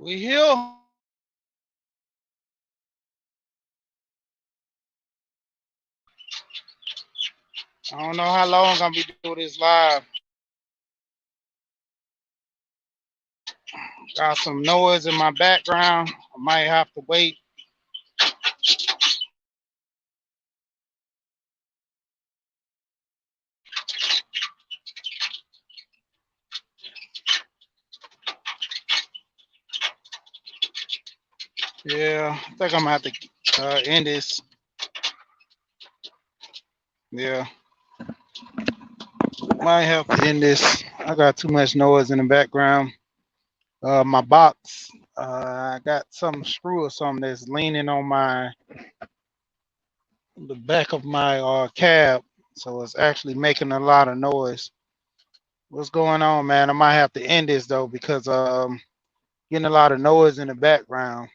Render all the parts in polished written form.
We here. I don't know how long I'm gonna be doing this live. Got some noise in my background. I might have to wait. Yeah, I think I'm gonna have to end this. Yeah, might have to end this. I got too much noise in the background. My box. I got some screw or something that's leaning on my the back of my cab, so it's actually making a lot of noise. What's going on, man? I might have to end this though because getting a lot of noise in the background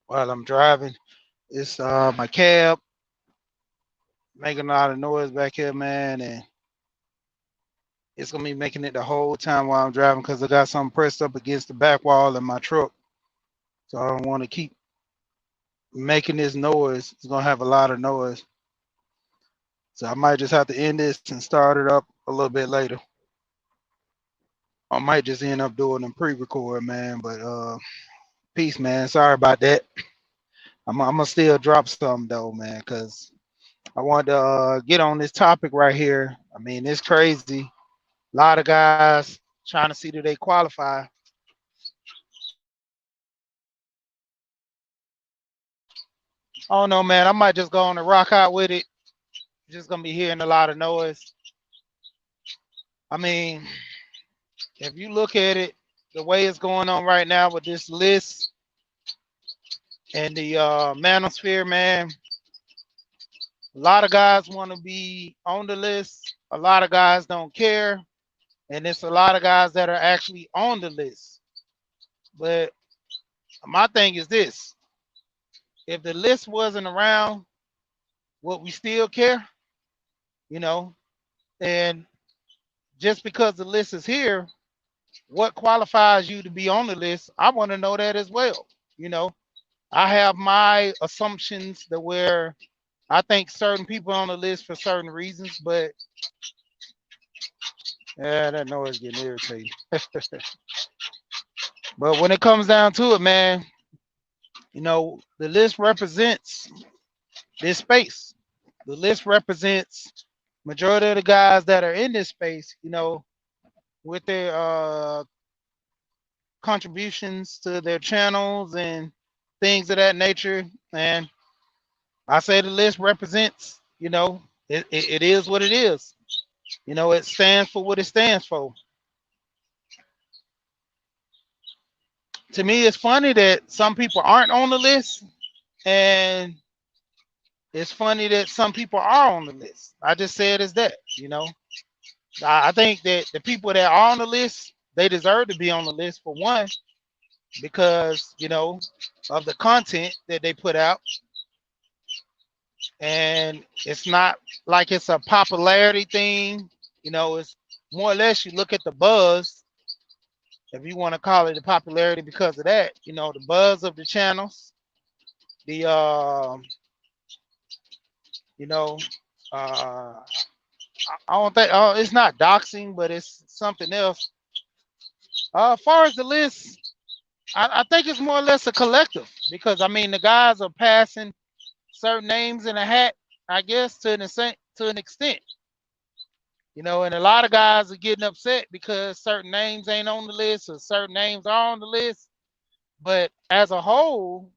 while I'm driving. It's my cab making a lot of noise back here, man, and it's gonna be making it the whole time while I'm driving because I got something pressed up against the back wall in my truck. So I don't want to keep making this noise. It's gonna have a lot of noise. So I might just have to end this and start it up a little bit later. I might just end up doing a pre-record, man. But peace, man. Sorry about that. I'm gonna still drop some though, man, because I want to get on this topic right here. I mean, it's crazy. A lot of guys trying to see do they qualify. I don't know, man. I might just go on and rock out with it. Just gonna be hearing a lot of noise. I mean, if you look at it, the way it's going on right now with this list and the manosphere, man, a lot of guys want to be on the list. A lot of guys don't care, and it's a lot of guys that are actually on the list. But my thing is this: if the list wasn't around, would we still care? You know, and just because the list is here, what qualifies you to be on the list? I want to know that as well. You know, I have my assumptions that where I think certain people on the list for certain reasons, but yeah, that noise getting irritating. But when it comes down to it, man, the list represents this space. The list represents majority of the guys that are in this space, with their contributions to their channels and things of that nature. And I say the list represents, it is what it is. It stands for what it stands for. To me, it's funny that some people aren't on the list, and it's funny that some people are on the list. I just say it as that. I think that the people that are on the list, they deserve to be on the list for one, because of the content that they put out, and it's not like it's a popularity thing. It's more or less you look at the buzz, if you want to call it the popularity, because of that. The buzz of the channels, the you know, uh, I don't think it's not doxing, but it's something else. As far as the list, I think it's more or less a collective, because I mean the guys are passing certain names in a hat, I guess, to an extent. And a lot of guys are getting upset because certain names ain't on the list or certain names are on the list. But as a whole,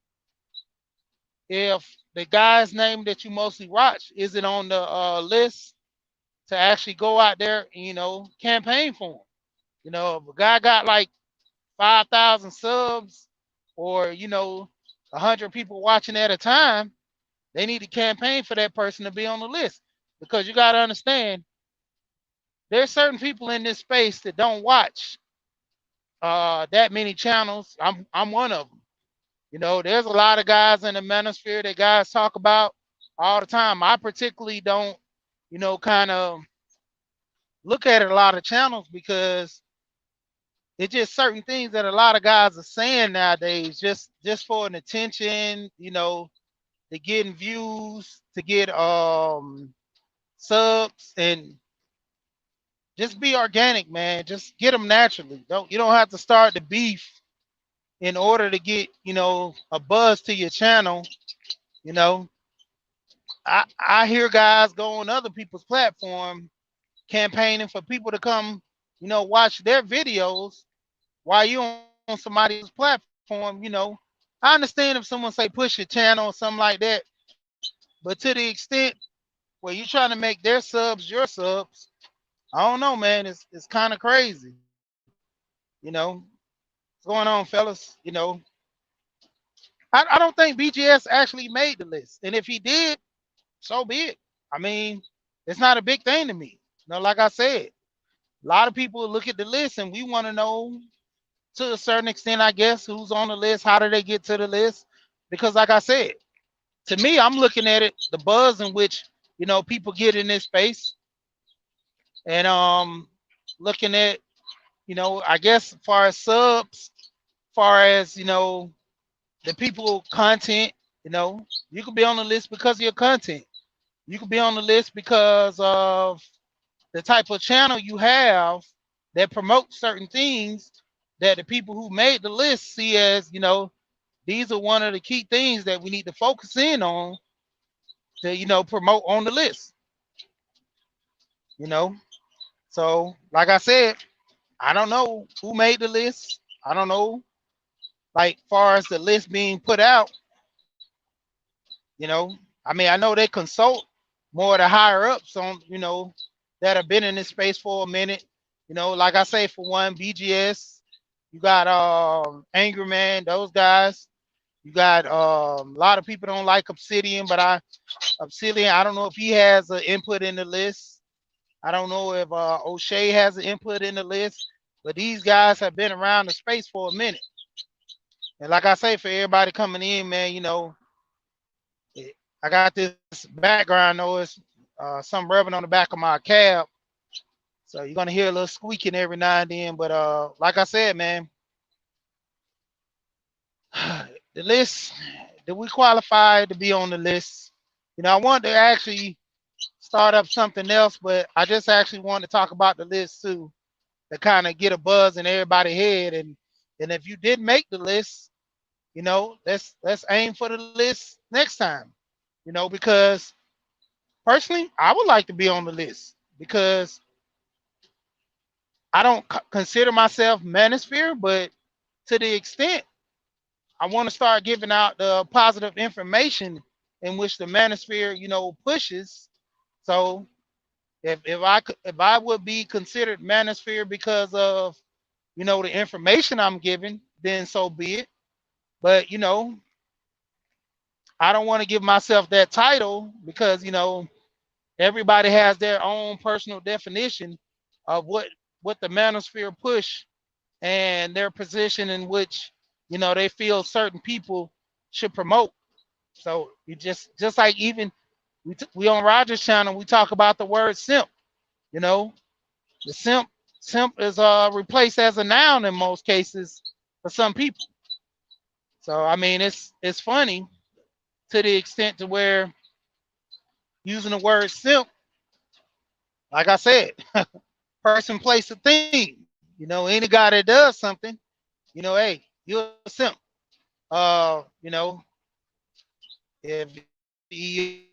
if the guy's name that you mostly watch isn't on the list to actually go out there and, campaign for him. If a guy got like 5,000 subs, or, 100 people watching at a time, they need to campaign for that person to be on the list. Because you got to understand, there's certain people in this space that don't watch that many channels. I'm one of them. There's a lot of guys in the manosphere that guys talk about all the time. I particularly don't, kind of look at a lot of channels, because it's just certain things that a lot of guys are saying nowadays, just for an attention, to getting views, to get subs, and just be organic, man. Just get them naturally. You don't have to start the beef in order to get a buzz to your channel. You know, I hear guys go on other people's platform campaigning for people to come, watch their videos while you on somebody's platform. I understand if someone say push your channel or something like that, but to the extent where you're trying to make their subs your subs, I don't know, man. It's kind of crazy. What's going on, fellas? I don't think BGS actually made the list, and if he did, so be it. I mean, it's not a big thing to me. Like I said, a lot of people look at the list and we want to know, to a certain extent, I guess, who's on the list, how did they get to the list? Because like I said, to me, I'm looking at it, the buzz in which, people get in this space, and looking at, I guess, as far as subs, far as, the people content, you could be on the list because of your content. You could be on the list because of the type of channel you have that promotes certain things that the people who made the list see as, these are one of the key things that we need to focus in on to, promote on the list. you know. So, like I said, I don't know who made the list. I don't know, like, far as the list being put out, you know. I mean, I know they consult more of the higher ups on, that have been in this space for a minute. Like I say, for one, BGS, you got Angry Man, those guys. You got a lot of people don't like Obsidian, but Obsidian, I don't know if he has an input in the list. I don't know if O'Shea has an input in the list, but these guys have been around the space for a minute. And like I say, for everybody coming in, man, I got this background noise, some revving on the back of my cab. So you're gonna hear a little squeaking every now and then. But like I said, man, the list, did we qualify to be on the list? I wanted to actually start up something else, but I just actually wanted to talk about the list too, to kind of get a buzz in everybody's head. And if you did make the list, let's aim for the list next time. Because personally, I would like to be on the list because I don't consider myself manosphere, but to the extent I want to start giving out the positive information in which the manosphere, pushes. So if I would be considered manosphere because of, the information I'm giving, then so be it. But I don't want to give myself that title because everybody has their own personal definition of what the manosphere push and their position in which they feel certain people should promote. So you just like, even we on Roger's channel, we talk about the word simp. The simp is replaced as a noun in most cases for some people. So I mean, it's funny to the extent to where using the word simp, like I said, person, place, a thing. Any guy that does something, hey, you're a simp. If he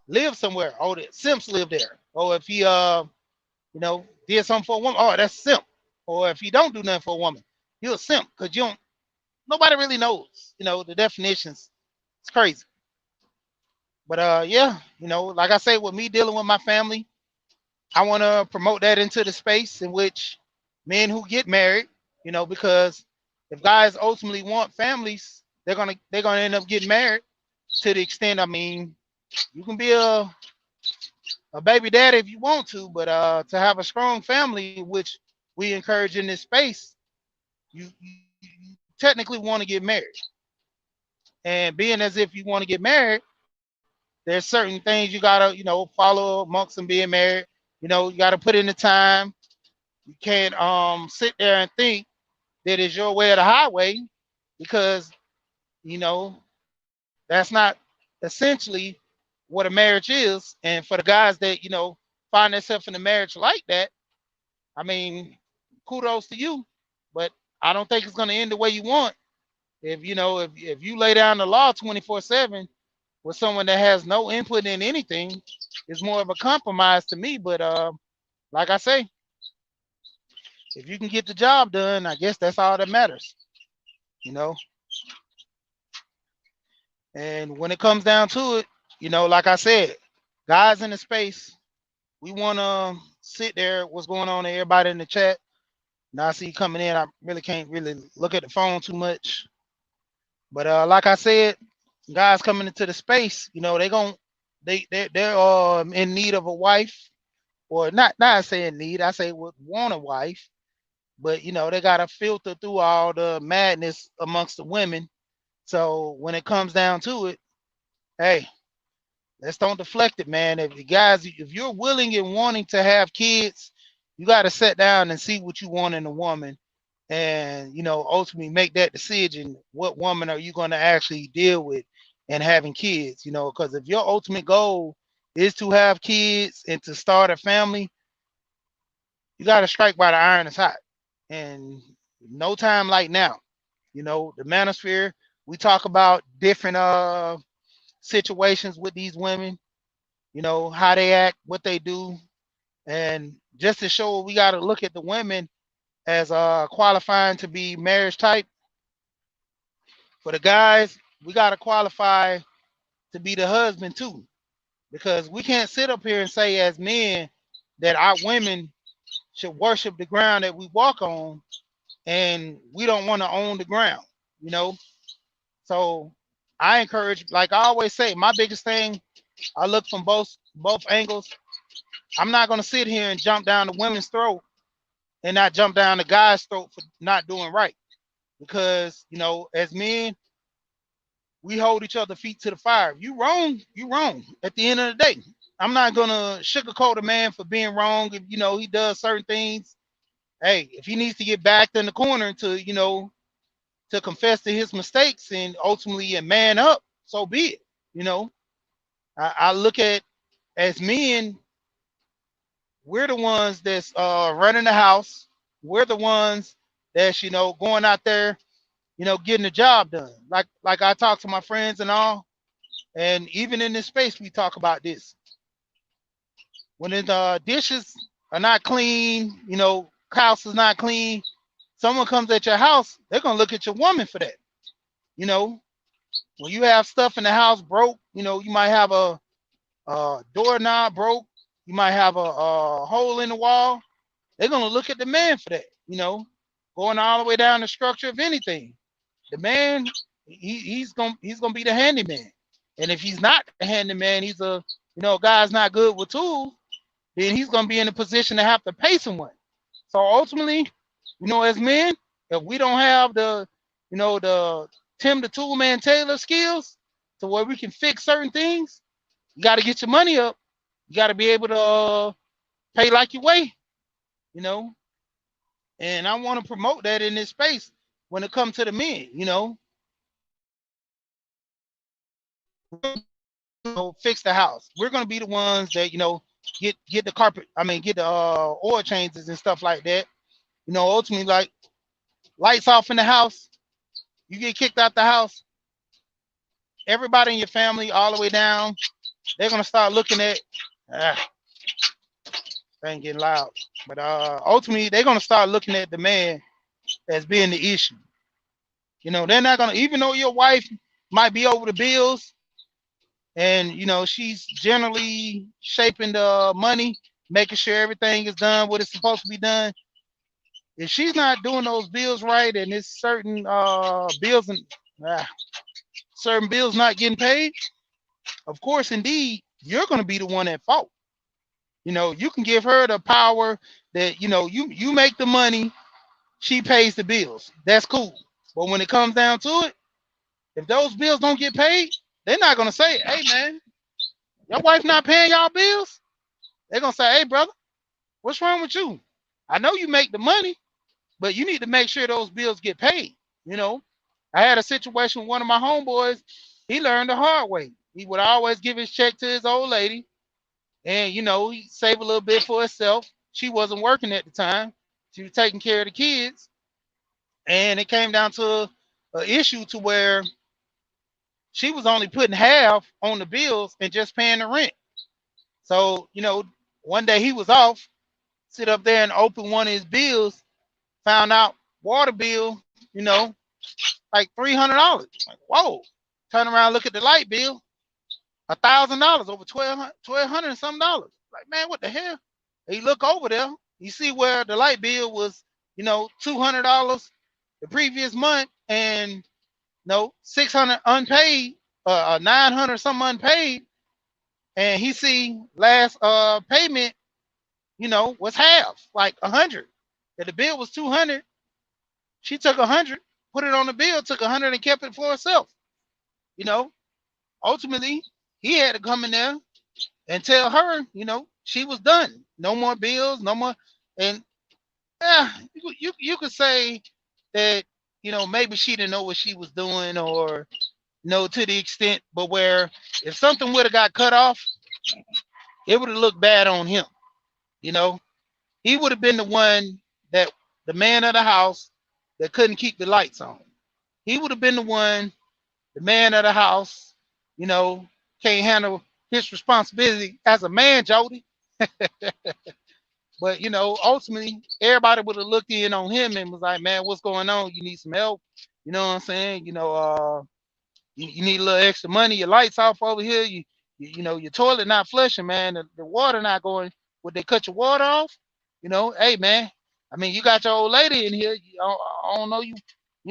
lives somewhere, oh, the simps live there. Or if he did something for a woman, oh, that's simp. Or if he don't do nothing for a woman, you're a simp, because you don't. Nobody really knows, the definitions. It's crazy. But yeah, like I say, with me dealing with my family, I want to promote that into the space in which men who get married, because if guys ultimately want families, they're gonna end up getting married. To the extent, I mean, you can be a baby daddy if you want to, but to have a strong family, which we encourage in this space, you technically want to get married. And being as if you want to get married, there's certain things you gotta, follow amongst them being married. You gotta put in the time. You can't sit there and think that it's your way or the highway, because you know that's not essentially what a marriage is. And for the guys that find themselves in a marriage like that, I mean, kudos to you, but I don't think it's going to end the way you want. If you lay down the law 24/7 with someone that has no input in anything, it's more of a compromise to me. But like I say, if you can get the job done, I guess that's all that matters, you know. And when it comes down to it, like I said, guys in the space, we want to sit there. What's going on, everybody in the chat? Now I see you coming in. I really can't really look at the phone too much. But like I said, guys coming into the space, they're in need of a wife, or not saying need. I say would want a wife, but they gotta filter through all the madness amongst the women. So when it comes down to it, hey, let's don't deflect it, man. If you guys, if you're willing and wanting to have kids, you got to sit down and see what you want in a woman, and ultimately make that decision. What woman are you going to actually deal with and having kids? Because if your ultimate goal is to have kids and to start a family, you got to strike while the iron is hot, and no time like now. The manosphere. We talk about different situations with these women, how they act, what they do. And just to show, we got to look at the women as qualifying to be marriage type. For the guys, we got to qualify to be the husband too, because we can't sit up here and say as men that our women should worship the ground that we walk on, and we don't want to own the ground, you know. So I encourage, like I always say, my biggest thing, I look from both angles. I'm not gonna sit here and jump down the women's throat and not jump down the guy's throat for not doing right. Because, as men, we hold each other feet to the fire. If you wrong, you wrong at the end of the day. I'm not gonna sugarcoat a man for being wrong if he does certain things. Hey, if he needs to get backed in the corner to confess to his mistakes and ultimately a man up, so be it. You know, I look at, as men, we're the ones that's running the house. We're the ones that's going out there, getting the job done. Like I talk to my friends and all, and even in this space we talk about this. When the dishes are not clean, house is not clean, someone comes at your house, they're gonna look at your woman for that. You know, when you have stuff in the house broke, you might have a doorknob broke, you might have a hole in the wall. They're gonna look at the man for that. Going all the way down the structure of anything. The man, he's gonna be the handyman. And if he's not the handyman, he's a guy's not good with tools, then he's gonna be in a position to have to pay someone. So ultimately, as men, if we don't have the Tim the Tool Man Taylor skills to where we can fix certain things, you got to get your money up. You got to be able to pay like you weigh, you know. And I want to promote that in this space when it comes to the men, fix the house. We're gonna be the ones that get the carpet. I mean, get the oil changes and stuff like that. Ultimately, like lights off in the house, you get kicked out the house. Everybody in your family, all the way down, they're gonna start looking at. Ain't getting loud, but ultimately they're gonna start looking at the man as being the issue. They're not gonna, even though your wife might be over the bills, and she's generally shaping the money, making sure everything is done what it's supposed to be done. If she's not doing those bills right, and it's certain bills and certain bills not getting paid, of course, indeed, you're going to be the one at fault. You can give her the power that you make the money, she pays the bills. That's cool. But when it comes down to it, if those bills don't get paid, they're not going to say, "Hey, man, your wife not paying y'all bills." They're going to say, "Hey, brother, what's wrong with you? I know you make the money, but you need to make sure those bills get paid. You know, I had a situation with one of my homeboys. He learned the hard way. He would always give his check to his old lady, and he save a little bit for herself. She wasn't working at the time. She was taking care of the kids, and it came down to an issue to where she was only putting half on the bills and just paying the rent. So, one day he was off, sit up there and open one of his bills, found out water bill, like $300. Like, whoa. Turn around, look at the light bill, $1,000, over 1,200 and some dollars. Like, man, what the hell? And you look over there, you see where the light bill was, $200 the previous month, and 600 unpaid, 900 something unpaid, and he see last payment, was half, like 100. If the bill was 200, she took 100, put it on the bill, took 100 and kept it for herself. You know, Ultimately, he had to come in there and tell her, she was done. No more bills, no more. And yeah, you could say that, maybe she didn't know what she was doing, or to the extent, but where if something would have got cut off, it would have looked bad on him. You know, he would have been the one, that the man of the house, that couldn't keep the lights on. He would have been the one, the man of the house, you know, can't handle his responsibility as a man, Jody. But ultimately, everybody would have looked in on him and was like, "Man, what's going on? You need some help." You know what I'm saying? You need a little extra money. Your lights off over here. Your toilet not flushing, man. The water not going. Would they cut your water off? Hey, man. I mean, you got your old lady in here. I don't know you.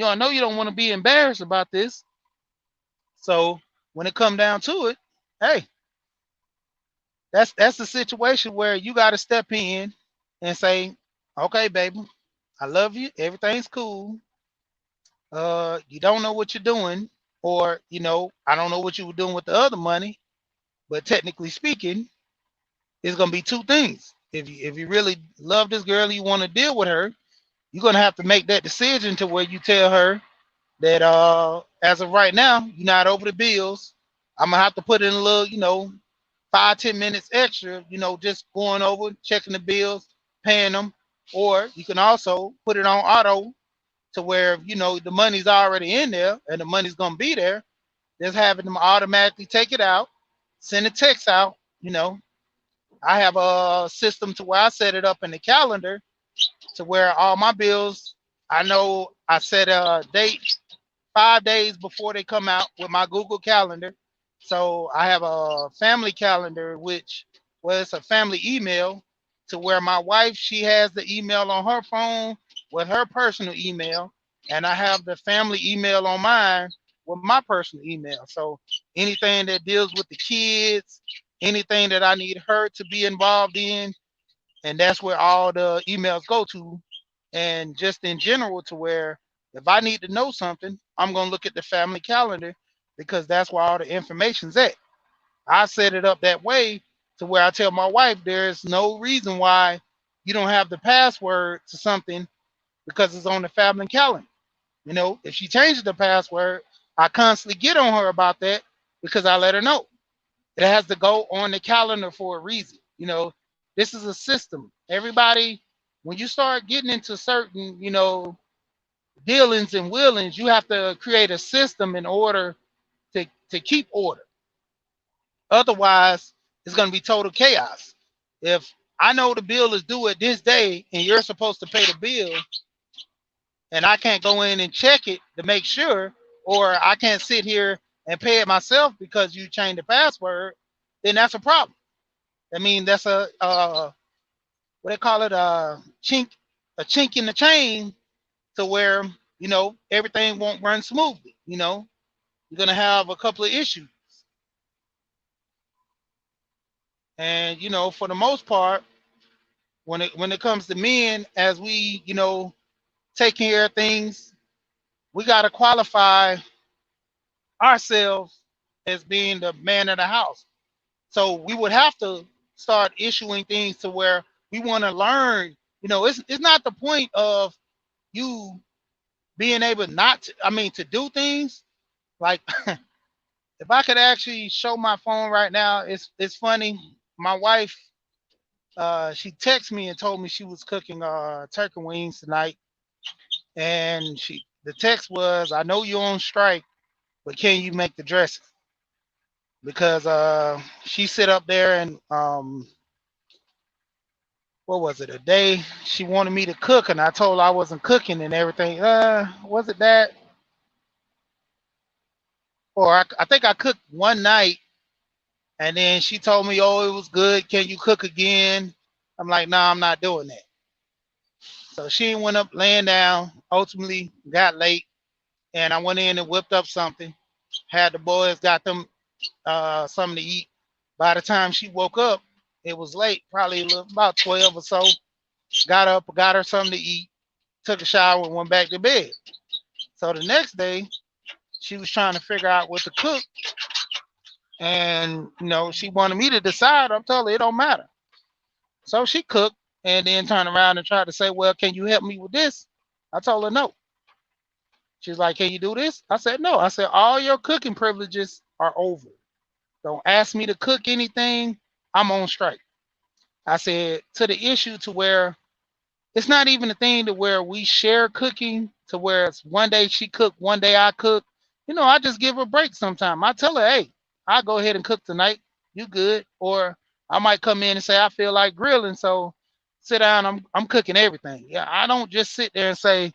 I know you don't want to be embarrassed about this. So when it come down to it, hey, that's the situation where you got to step in and say, "Okay, baby, I love you. Everything's cool. You don't know what you're doing, or I don't know what you were doing with the other money, but technically speaking, it's gonna be two things. If you really love this girl, you want to deal with her, you're gonna have to make that decision to where you tell her that as of right now, you're not over the bills. I'm gonna have to put in a little, 5-10 minutes extra, just going over, checking the bills, paying them, or you can also put it on auto to where the money's already in there and the money's gonna be there. Just having them automatically take it out, send a text out. I have a system to where I set it up in the calendar to where all my bills, I know I set a date 5 days before they come out with my Google Calendar. So I have a family calendar, which was a family email, to where my wife, she has the email on her phone with her personal email, and I have the family email on mine with my personal email. So anything that deals with the kids, anything that I need her to be involved in, and that's where all the emails go to. And just in general, to where if I need to know something, I'm going to look at the family calendar, because that's where all the information's at. I set it up that way to where I tell my wife there's no reason why you don't have the password to something, because it's on the family calendar. If she changes the password, I constantly get on her about that, because I let her know it has to go on the calendar for a reason. This is a system. Everybody, when you start getting into certain, dealings and willings, you have to create a system in order to keep order. Otherwise, it's going to be total chaos. If I know the bill is due at this day and you're supposed to pay the bill, and I can't go in and check it to make sure, or I can't sit here and pay it myself because you changed the password, then that's a problem. I mean, that's what they call it, a chink in the chain, to where everything won't run smoothly. You're gonna have a couple of issues, and for the most part, when it comes to men, as we take care of things, we gotta qualify ourselves as being the man of the house. So we would have to start issuing things to where we want to learn, It's not the point of you being able not to, I mean, to do things like if I could actually show my phone right now, it's funny. My wife, she texted me and told me she was cooking turkey wings tonight, and the text was, "I know you're on strike, but can you make the dressing?" Because she sit up there and what was it, a day she wanted me to cook, and I told her I wasn't cooking and everything. Was it that? Or I think I cooked one night, and then she told me, "Oh, it was good. Can you cook again?" I'm like, "No, I'm not doing that." So she went up laying down. Ultimately, got late, and I went in and whipped up something. Had the boys, got them something to eat. By the time she woke up, it was late, probably about 12 or so. Got up, got her something to eat, took a shower, and went back to bed. So the next day, she was trying to figure out what to cook, and she wanted me to decide. I'm telling her it don't matter. So she cooked, and then turned around and tried to say, "Well, can you help me with this?" I told her no. She's like, "Can you do this?" I said no. I said all your cooking privileges are over. Don't ask me to cook anything. I'm on strike. I said to the issue to where it's not even a thing to where we share cooking to where it's one day she cook, one day I cook. I just give her a break sometime. I tell her, "Hey, I'll go ahead and cook tonight. You good?" Or I might come in and say I feel like grilling, so sit down. I'm cooking everything. Yeah, I don't just sit there and say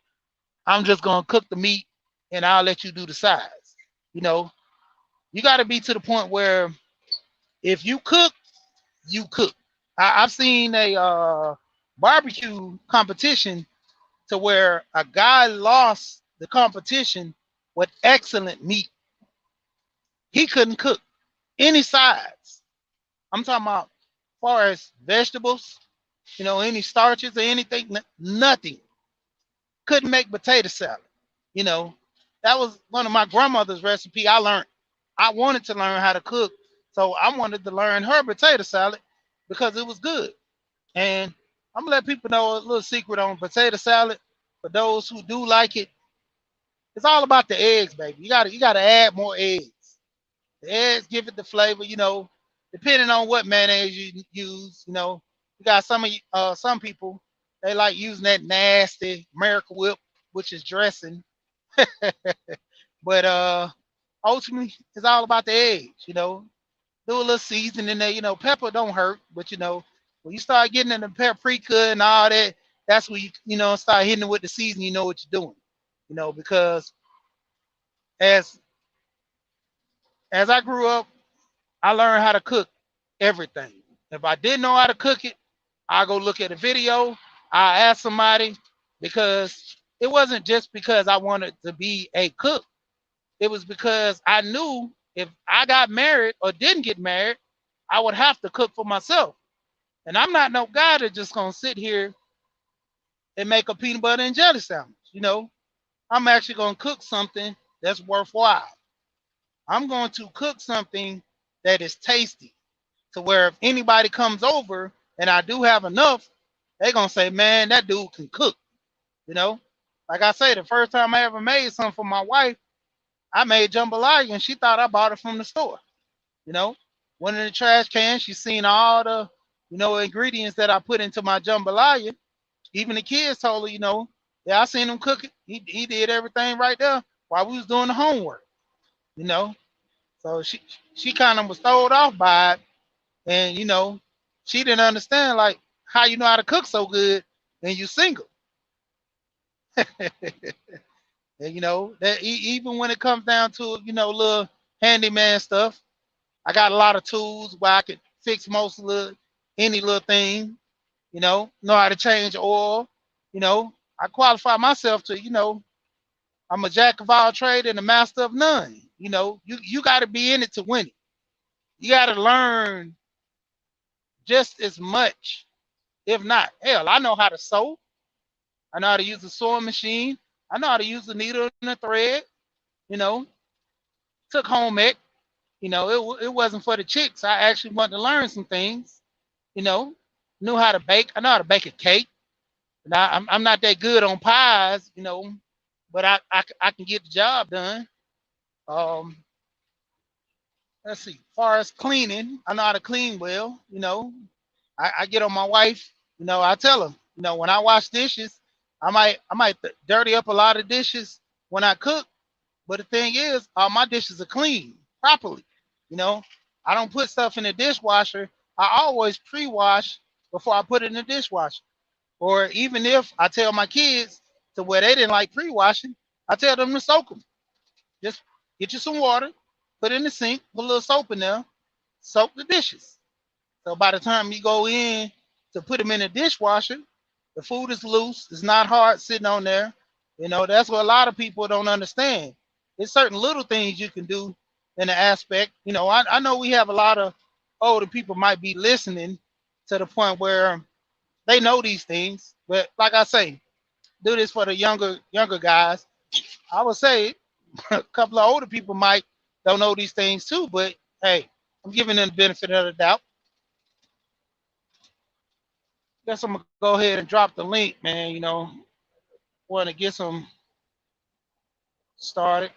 I'm just gonna cook the meat and I'll let you do the sides. You know, you got to be to the point where if you cook, you cook. I've seen a barbecue competition to where a guy lost the competition with excellent meat. He couldn't cook any sides. I'm talking about as far as vegetables, any starches or anything, nothing. Couldn't make potato salad. You know, that was one of my grandmother's recipe I learned. I wanted to learn how to cook, so I wanted to learn her potato salad because it was good. And I'm gonna let people know a little secret on potato salad. For those who do like it, it's all about the eggs, baby. You gotta add more eggs. The eggs give it the flavor. Depending on what mayonnaise you use. You got some people they like using that nasty Miracle Whip, which is dressing. But ultimately, it's all about the eggs. Do a little seasoning in there. Pepper don't hurt, but when you start getting in the paprika and all that, that's when you start hitting it with the season. You know what you're doing. Because as as I grew up, I learned how to cook everything. If I didn't know how to cook it, I go look at a video. I ask somebody because it wasn't just because I wanted to be a cook. It was because I knew if I got married or didn't get married, I would have to cook for myself. And I'm not no guy that's just gonna sit here and make a peanut butter and jelly sandwich. I'm actually gonna cook something that's worthwhile. I'm going to cook something that is tasty to where if anybody comes over and I do have enough, they're gonna say, "Man, that dude can cook." You know, like I say, the first time I ever made something for my wife, I made jambalaya and she thought I bought it from the store. You know, Went in the trash can. She seen all the, ingredients that I put into my jambalaya. Even the kids told her, yeah, I seen him cook it. He did everything right there while we was doing the homework. You know, so she kind of was thrown off by it, and she didn't understand like how you know how to cook so good and you single. And that even when it comes down to little handyman stuff, I got a lot of tools where I could fix most of any little thing. Know how to change oil. I qualify myself to I'm a jack of all trade and a master of none. You got to be in it to win it. You got to learn just as much, if not. Hell, I know how to sew. I know how to use a sewing machine. I know how to use a needle and a thread. You know, Took home ec. It wasn't for the chicks. I actually wanted to learn some things. You know, Knew how to bake. I know how to bake a cake. Now I'm not that good on pies, you know, but I can get the job done. Um, let's see. As far as cleaning, I know how to clean well. You know, I get on my wife. You know, I tell her. You know, when I wash dishes, I might dirty up a lot of dishes when I cook. But the thing is, all my dishes are clean properly. You know, I don't put stuff in the dishwasher. I always pre-wash before I put it in the dishwasher. Or even if I tell my kids to where they didn't like pre-washing, I tell them to soak them. Just get you some water, put it in the sink, put a little soap in there, soak the dishes. So by the time you go in to put them in the dishwasher, the food is loose. It's not hard sitting on there. You know, that's what a lot of people don't understand. There's certain little things you can do in the aspect. You know, I know we have a lot of older people might be listening to the point where they know these things. But like I say, do this for the younger guys. I would say a couple of older people might don't know these things too, but hey, I'm giving them the benefit of the doubt. Guess I'm gonna go ahead and drop the link, man. You know, want to get some started.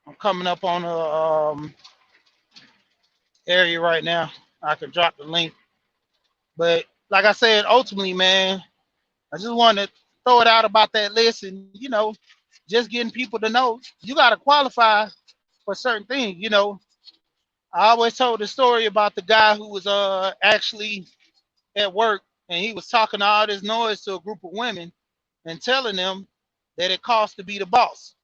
I'm coming up on a area right now. I can drop the link, but like I said, ultimately, man, I just want to throw it out about that list, and you know, just getting people to know you got to qualify for certain things. You know, I always told the story about the guy who was actually at work and he was talking all this noise to a group of women and telling them that it costs to be the boss.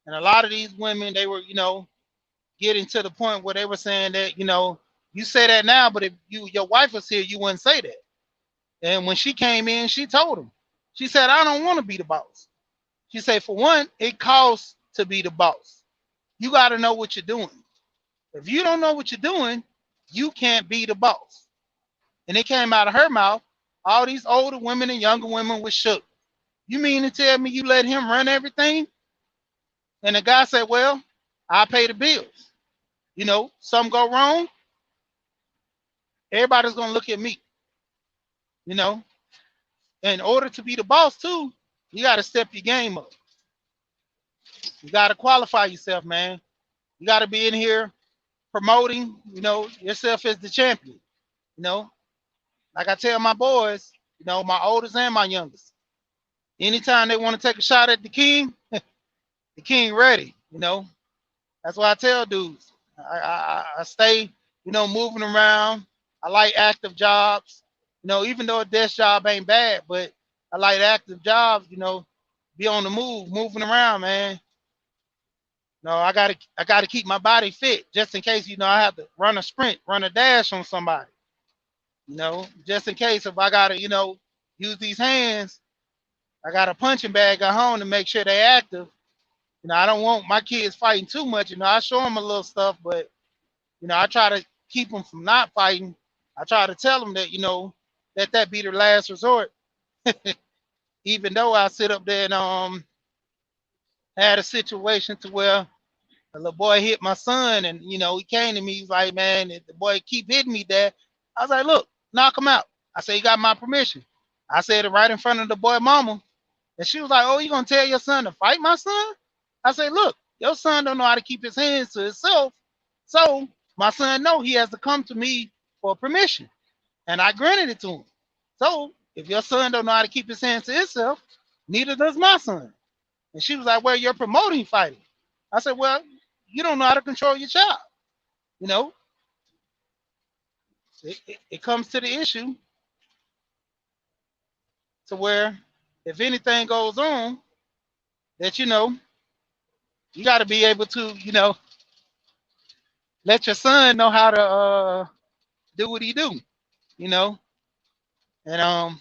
And a lot of these women, they were, you know, getting to the point where they were saying that, you know, you say that now, but if your wife was here, you wouldn't say that. And when she came in, she told him, she said, I don't want to be the boss. She said, for one, it costs to be the boss. You got to know what you're doing. If you don't know what you're doing, you can't be the boss. And it came out of her mouth. All these older women and younger women were shook. You mean to tell me you let him run everything? And the guy said, well, I pay the bills. You know, something go wrong, everybody's gonna look at me. You know, in order to be the boss too, you got to step your game up. You got to qualify yourself, man. You got to be in here promoting, you know, yourself as the champion. You know, like I tell my boys, you know, my oldest and my youngest, anytime they want to take a shot at the king ready. You know, that's why I tell dudes. I stay, you know, moving around. I like active jobs. You know, even though a desk job ain't bad, but I like active jobs. You know, be on the move, moving around, man. No, I gotta keep my body fit just in case, you know, I have to run a sprint, run a dash on somebody. You know, just in case if I gotta, you know, use these hands, I got a punching bag at home to make sure they active. You know, I don't want my kids fighting too much. You know, I show them a little stuff, but you know, I try to keep them from not fighting. I try to tell them that, you know, that be their last resort. Even though I sit up there and had a situation to where a little boy hit my son, and you know, he came to me, he's like, man, if the boy keep hitting me, dad. I was like, look, knock him out. I said, you got my permission. I said it right in front of the boy mama. And she was like, oh, you gonna tell your son to fight my son? I said, look, your son don't know how to keep his hands to himself. So my son know he has to come to me for permission. And I granted it to him. So if your son don't know how to keep his hands to himself, neither does my son. And she was like, well, you're promoting fighting. I said, well, you don't know how to control your child. You know, it comes to the issue to where if anything goes on, that, you know, you got to be able to, you know, let your son know how to do what he do, you know. And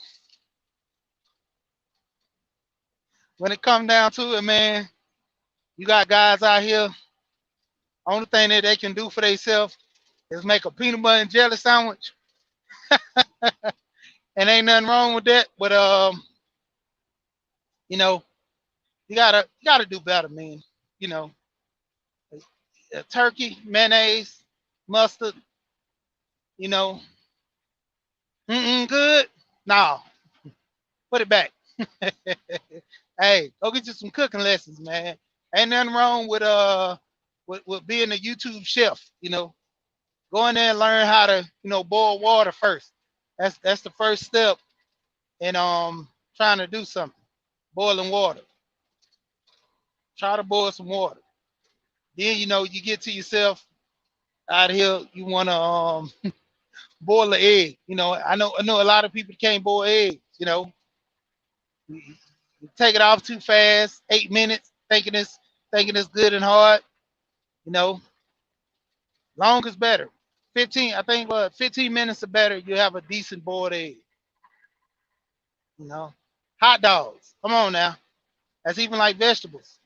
when it comes down to it, man, you got guys out here, only thing that they can do for themselves is make a peanut butter and jelly sandwich. And ain't nothing wrong with that. But you know, you gotta do better, man. You know, turkey, mayonnaise, mustard, you know, good. No, put it back. Hey, go get you some cooking lessons, man. Ain't nothing wrong with being a YouTube chef. Go in there and learn how to boil water first. That's the first step in trying to do something. Boiling water. Try to boil some water. Then you get to yourself out here. You want to boil the egg. I know a lot of people can't boil eggs. You take it off too fast. 8 minutes, thinking it's good and hard. You know, long is better. 15, I think. 15 minutes or better. You have a decent boiled egg. You know, hot dogs. Come on now. That's even like vegetables.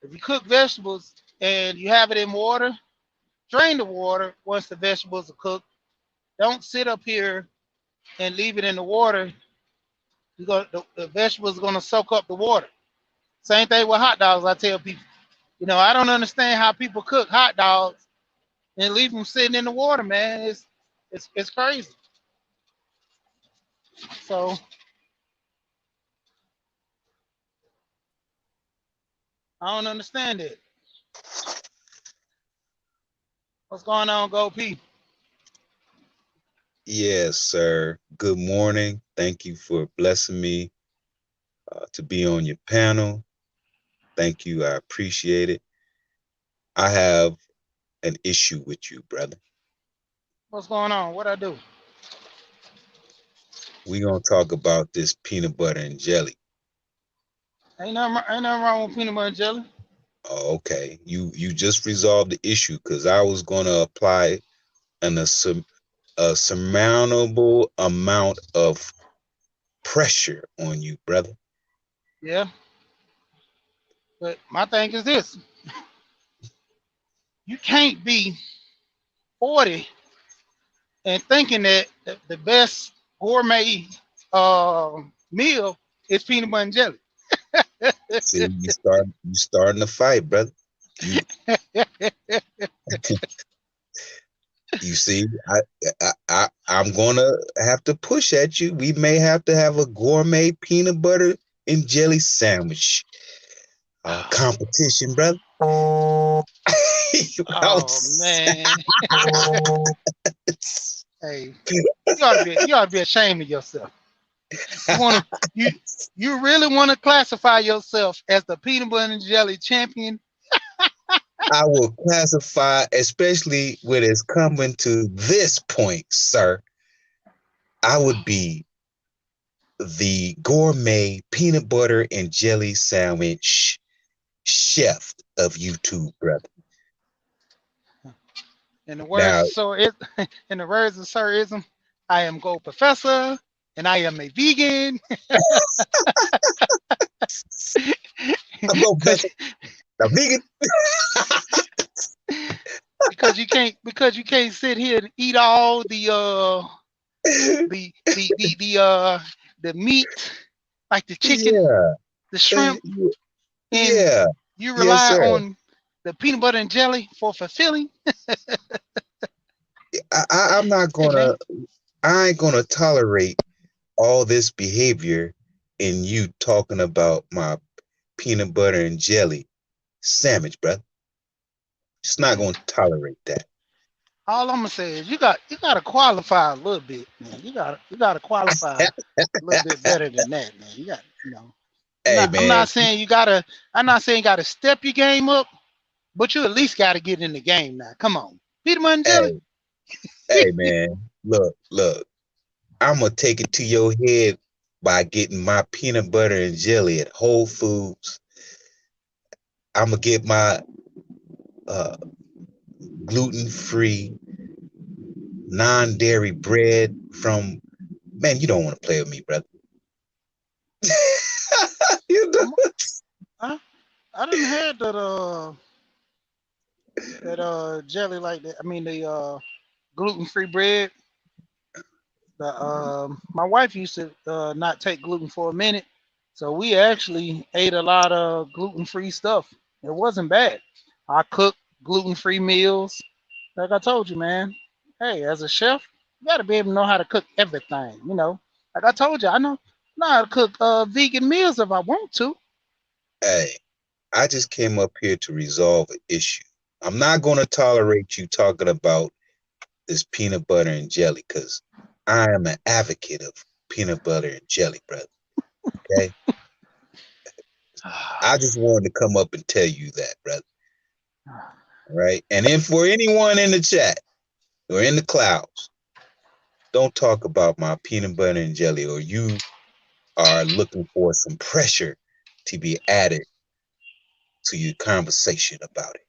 If you cook vegetables and you have it in water, drain the water once the vegetables are cooked. Don't sit up here and leave it in the water. The vegetables are gonna soak up the water. Same thing with hot dogs. I tell people, I don't understand how people cook hot dogs and leave them sitting in the water, man. It's crazy. So I don't understand it. What's going on, Go P? Yes, sir. Good morning. Thank you for blessing me to be on your panel. Thank you. I appreciate it. I have an issue with you, brother. What's going on? What I do? We're going to talk about this peanut butter and jelly. Ain't nothing wrong with peanut butter and jelly. Oh, okay. You just resolved the issue because I was going to apply a surmountable amount of pressure on you, brother. Yeah, but my thing is this: you can't be 40 and thinking that the best gourmet meal is peanut butter and jelly. See, you starting to fight, brother. You You see, I'm gonna have to push at you. We may have to have a gourmet peanut butter and jelly sandwich competition, brother. Oh man, hey, you ought to be ashamed of yourself. You want to you really want to classify yourself as the peanut butter and jelly champion? I will classify, especially when it's coming to this point, sir. I would be the gourmet peanut butter and jelly sandwich chef of YouTube, brother. In the words Now, of Sir, in the words of Sir Ism, I am Gold Professor, and I am a vegan. I'm going to because the vegan. because you can't sit here and eat all the meat like the chicken, Yeah, the shrimp, and yeah, you yes, rely sir. on the peanut butter and jelly for fulfilling. I'm not Hey man, gonna, I ain't gonna tolerate all this behavior in you talking about my peanut butter and jelly sandwich, brother. Just not gonna tolerate that. all I'm gonna say is you gotta qualify a little bit, man. You gotta qualify a little bit better than that, man. You got I'm Hey, not I'm man. not saying you gotta I'm not saying you gotta step your game up, but you at least gotta get in the game now. Come on. Peanut butter and jelly. Hey, hey, man. Look. I'm gonna take it to your head by getting my peanut butter and jelly at Whole Foods. I'm gonna get my uh, gluten-free, non-dairy bread from. Man, you don't want to play with me, brother. You know? I'm, I I didn't had that jelly like that. I mean the gluten free bread. My wife used to not take gluten for a minute, so we actually ate a lot of gluten free stuff. It wasn't bad. I cooked gluten free meals. Like I told you, man. Hey, as a chef, you got to be able to know how to cook everything. Like I told you, I know. Nah, I cook vegan meals if I want to. Hey, I just came up here to resolve an issue. I'm not going to tolerate you talking about this peanut butter and jelly because I am an advocate of peanut butter and jelly, brother. Okay. I just wanted to come up and tell you that, brother. All right. And then for anyone in the chat or in the clouds, don't talk about my peanut butter and jelly, or you are looking for some pressure to be added to your conversation about it.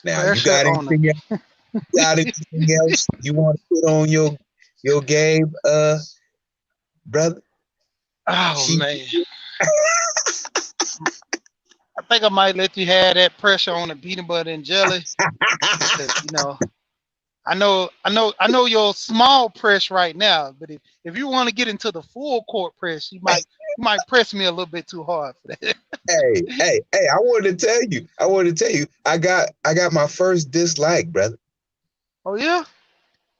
Now, you Pressure got on anything else? Got anything else you want to put on your game, brother? Oh man. I think I might let you have that pressure on the peanut butter and jelly. Because I know your small press right now, but if you want to get into the full court press, you might press me a little bit too hard for that. Hey! I wanted to tell you. I got my first dislike, brother. Oh yeah.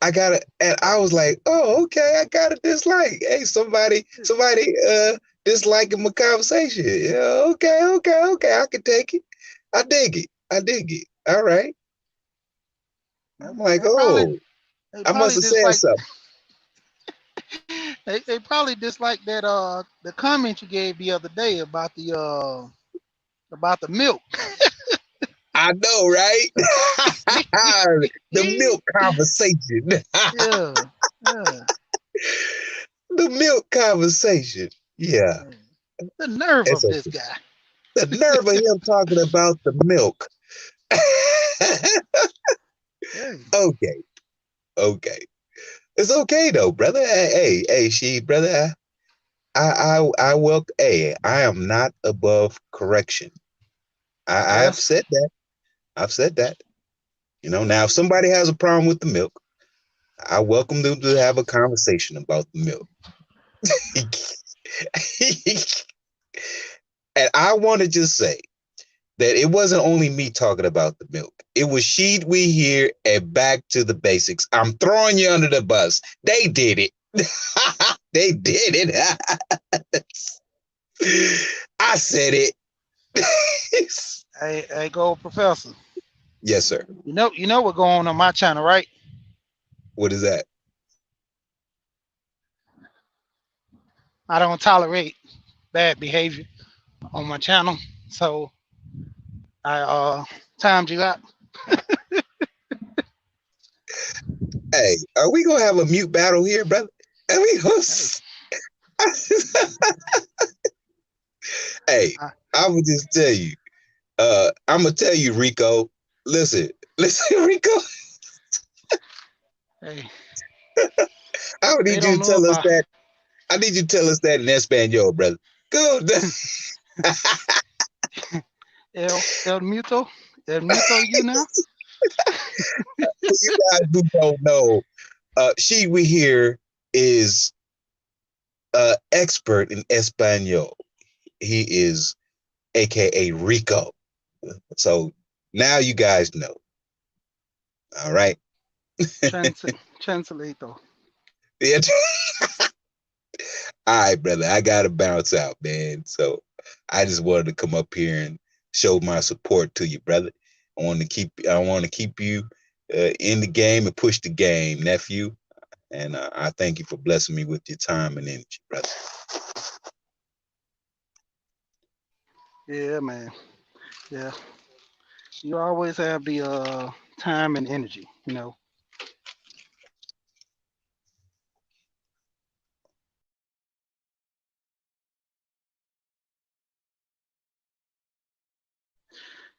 I got it, and I was like, oh, okay, I got a dislike. Hey, somebody disliking my conversation. Yeah, okay, I can take it. I dig it. All right. I'm like, They probably oh, they I must probably have said dislike something. they probably dislike that the comment you gave the other day about the milk. I know, right? The milk conversation. Yeah. Yeah. The milk conversation. Yeah, The nerve it's of this okay. guy. The nerve of him talking about the milk. Hey. Okay. It's okay though, brother. Hey, she, brother. I welcome. Hey, I am not above correction. I have Yes. said that. I've said that. Now if somebody has a problem with the milk, I welcome them to have a conversation about the milk. And I want to just say that it wasn't only me talking about the milk. It was Sheed We Here and Back to the Basics. I'm throwing you under the bus. They did it. They did it. I said it. Hey, go professor. Yes, sir. You know what's going on my channel, right? What is that? I don't tolerate bad behavior on my channel. So I timed you out. Hey, are we gonna have a mute battle here, brother? Are we gonna... Hey, I would just tell you. I'm gonna tell you, Rico. Listen, Rico. Hey, I they need you don't to know tell us about that. I need you to tell us that in Espanol, brother. Go. el muto, you now. For you guys who don't know, She We Here is expert in Espanol. He is AKA Rico. So now you guys know. All right. Chancelito. Yeah. All right, brother. I gotta bounce out, man. So I just wanted to come up here and show my support to you, brother. I want to keep you in the game and push the game, nephew. And I thank you for blessing me with your time and energy, brother. Yeah, man. Yeah. You always have the time and energy.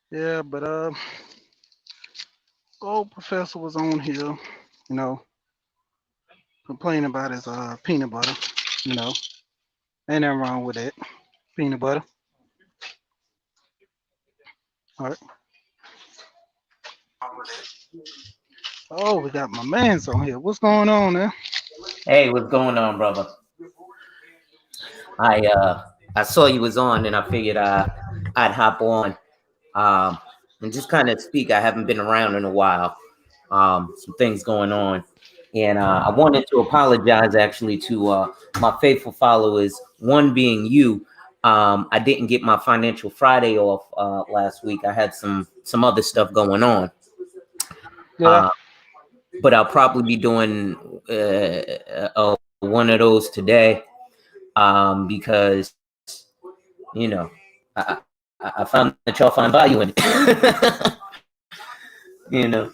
Yeah, but old professor was on here, you know, complaining about his peanut butter, you know. Ain't nothing wrong with that. Peanut butter. All right. Oh, we got my man's on here. What's going on there? Hey, what's going on, brother? I saw you was on, and I figured I'd hop on and just kind of speak. I haven't been around in a while. Some things going on And I wanted to apologize actually to my faithful followers, one being you. I didn't get my Financial Friday off last week. I had some other stuff going on. Yeah. But I'll probably be doing one of those today because, you know, I found that y'all find value in it. You know,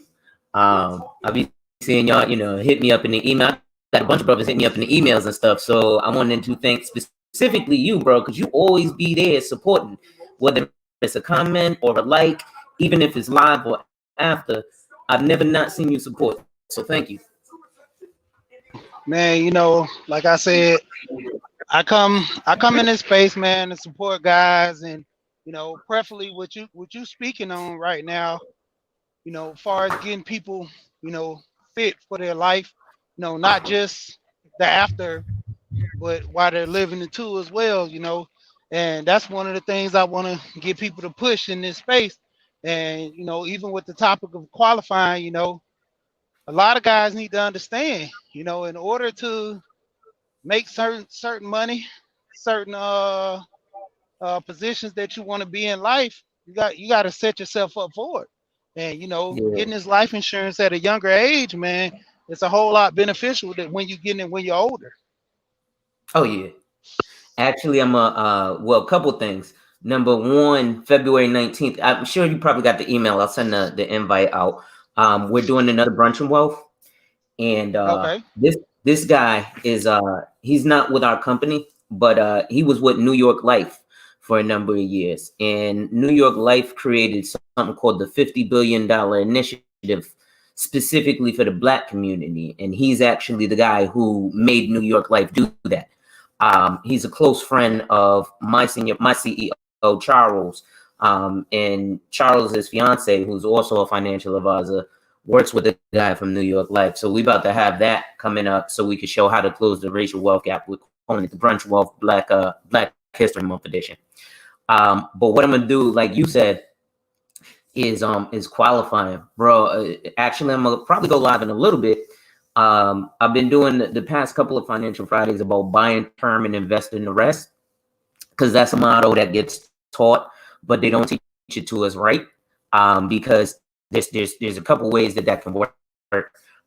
I'll be seeing y'all, hit me up in the email. I got a bunch of brothers hitting me up in the emails and stuff. So I wanted to thank specifically you, bro, because you always be there supporting, whether it's a comment or a like, even if it's live or after. I've never not seen you support. So thank you. Man, like I said, I come in this space, man, to support guys, and preferably what you speaking on right now, as far as getting people, fit for their life, not just the after, but while they're living it too as well, and that's one of the things I want to get people to push in this space. And even with the topic of qualifying, a lot of guys need to understand, in order to make certain money, certain positions that you want to be in life, you got to set yourself up for it. And getting this life insurance at a younger age, man, it's a whole lot beneficial that when you get it when you're older. Oh yeah. Actually, I'm a couple things. Number one, February 19th. I'm sure you probably got the email. I'll send the invite out. We're doing another brunch and wealth, and Okay. this guy is he's not with our company, but he was with New York Life for a number of years, and New York Life created something called the $50 billion initiative specifically for the Black community, and he's actually the guy who made New York Life do that. He's a close friend of my CEO, Charles, and Charles's fiance, who's also a financial advisor, works with a guy from New York Life. So we about to have that coming up so we can show how to close the racial wealth gap. We're calling it the Brunch Wealth Black History Month edition. But what I'm gonna do, like you said, is qualifying, bro. Actually, I'm gonna probably go live in a little bit. I've been doing the past couple of Financial Fridays about buying term and investing the rest, because that's a motto that gets taught, but they don't teach it to us right. Because there's a couple ways that can work.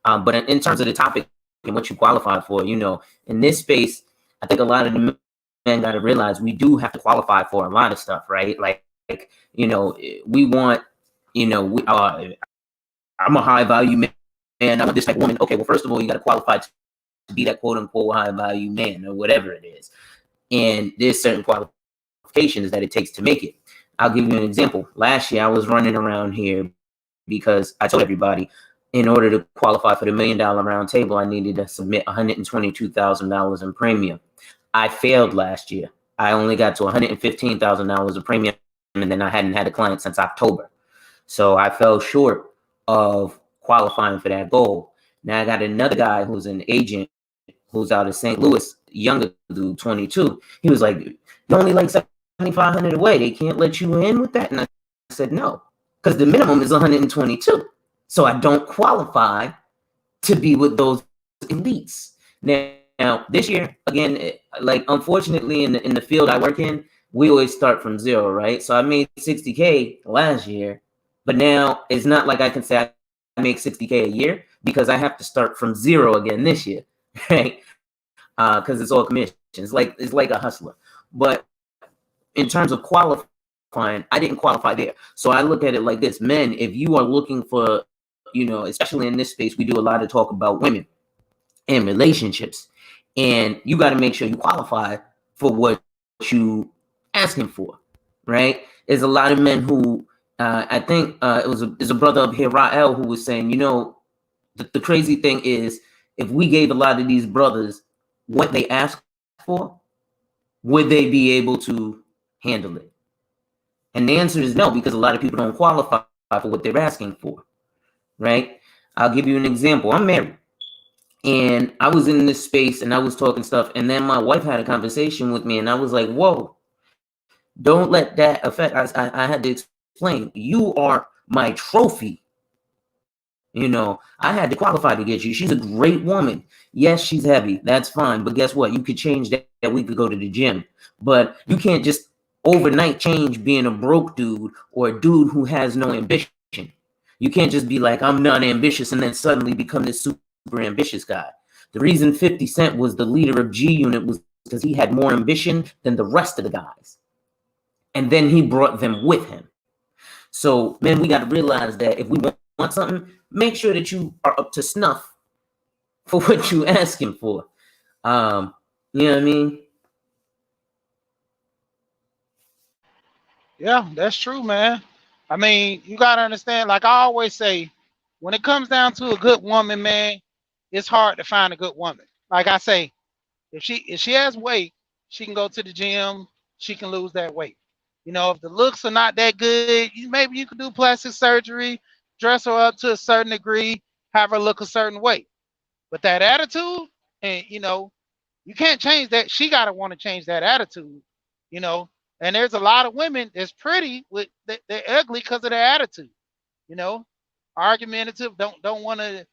But in terms of the topic and what you qualify for, in this space, I think a lot of the men got to realize we do have to qualify for a lot of stuff, right? Like we want, I'm a high value man. And I'm this type of woman. Okay, well, first of all, you got to qualify to be that quote unquote high value man or whatever it is. And there's certain qualifications that it takes to make it. I'll give you an example. Last year, I was running around here because I told everybody in order to qualify for the $1 Million Round Table, I needed to submit $122,000 in premium. I failed last year. I only got to $115,000 of premium, and then I hadn't had a client since October. So I fell short of qualifying for that goal. Now I got another guy who's an agent who's out of St. Louis, younger dude, 22. He was like, "You're only like 7,500 away. They can't let you in with that." And I said, "No, because the minimum is 122. So I don't qualify to be with those elites." Now this year, again, like unfortunately in the field I work in, we always start from zero, right? So I made 60K last year, but now it's not like I can say I make 60K a year, because I have to start from zero again this year, right? Because it's all commission. It's like a hustler. But in terms of qualifying, I didn't qualify there. So I look at it like this: men, if you are looking for, especially in this space, we do a lot of talk about women and relationships, and you got to make sure you qualify for what you asking for, right? There's a lot of men who. I think there's a brother up here, Rael, who was saying, the crazy thing is, if we gave a lot of these brothers what they asked for, would they be able to handle it? And the answer is no, because a lot of people don't qualify for what they're asking for, right? I'll give you an example. I'm married, and I was in this space, and I was talking stuff, and then my wife had a conversation with me, and I was like, whoa, don't let that affect. I had to explain, you are my trophy. You know, I had to qualify to get you. She's a great woman. Yes, she's heavy. That's fine. But guess what? You could change that. We could go to the gym. But you can't just overnight change being a broke dude or a dude who has no ambition. You can't just be like, I'm not ambitious, and then suddenly become this super ambitious guy. The reason 50 Cent was the leader of G Unit was because he had more ambition than the rest of the guys. And then he brought them with him. So, man, we got to realize that if we want something, make sure that you are up to snuff for what you asking for. You know what I mean? Yeah, that's true, man. I mean, you gotta understand, like I always say, when it comes down to a good woman, man, it's hard to find a good woman. Like I say, if she has weight, she can go to the gym, she can lose that weight. You know, if the looks are not that good, maybe you could do plastic surgery, dress her up to a certain degree, have her look a certain way. But that attitude, and you can't change that. She gotta want to change that attitude, you know. And there's a lot of women that's pretty with they're ugly because of their attitude, you know, argumentative, don't want to,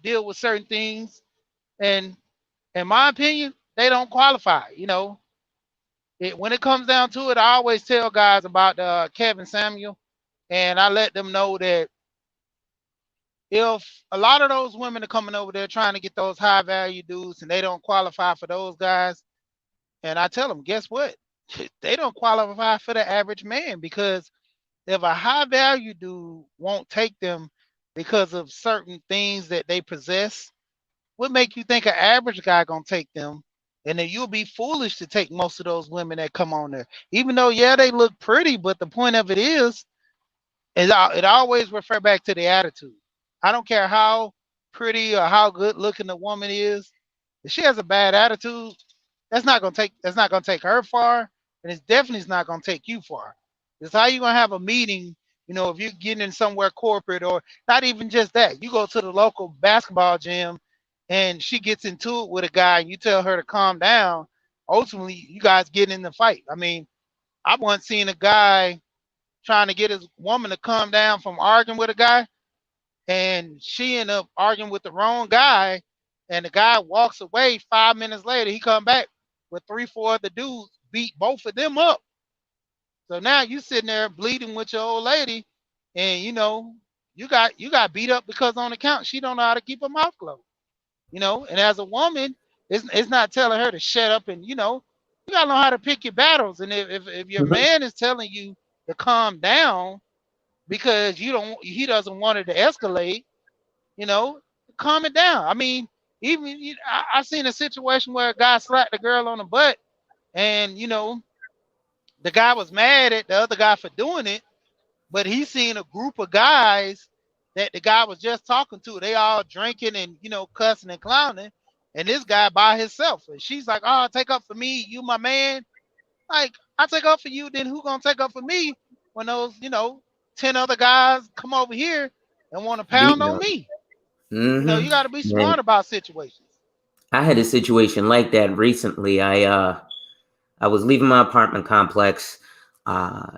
deal with certain things. And in my opinion, they don't qualify. When it comes down to it, I always tell guys about Kevin Samuel, and I let them know that if a lot of those women are coming over there trying to get those high value dudes and they don't qualify for those guys, and I tell them, guess what? They don't qualify for the average man, because if a high value dude won't take them because of certain things that they possess, what make you think an average guy gonna take them? And then you'll be foolish to take most of those women that come on there, even though yeah they look pretty. But the point of it is, it always refer back to the attitude. I don't care how pretty or how good looking the woman is. If she has a bad attitude, that's not gonna take her far, and it's definitely not gonna take you far. It's how you gonna have a meeting, if you're getting in somewhere corporate, or not even just that. You go to the local basketball gym and she gets into it with a guy and you tell her to calm down. Ultimately, you guys get in the fight. I mean, I once seen a guy trying to get his woman to calm down from arguing with a guy, and she ended up arguing with the wrong guy, and the guy walks away. 5 minutes later he come back with 3 4 other dudes, beat both of them up. So now you sitting there bleeding with your old lady, and you got beat up because on the count she don't know how to keep her mouth closed. And as a woman, it's not telling her to shut up, and you gotta know how to pick your battles. And if your Mhm. man is telling you to calm down because he doesn't want it to escalate, you know, calm it down. I mean, even I seen a situation where a guy slapped the girl on the butt, and the guy was mad at the other guy for doing it, but he seen a group of guys that the guy was just talking to. They all drinking and cussing and clowning, and this guy by himself. And she's like, "Oh, take up for me, you my man." Like, I take up for you, then who gonna take up for me when those 10 other guys come over here and want to pound Beating on up. me? You got to be Man, smart about situations. I had a situation like that recently. I was leaving my apartment complex, uh,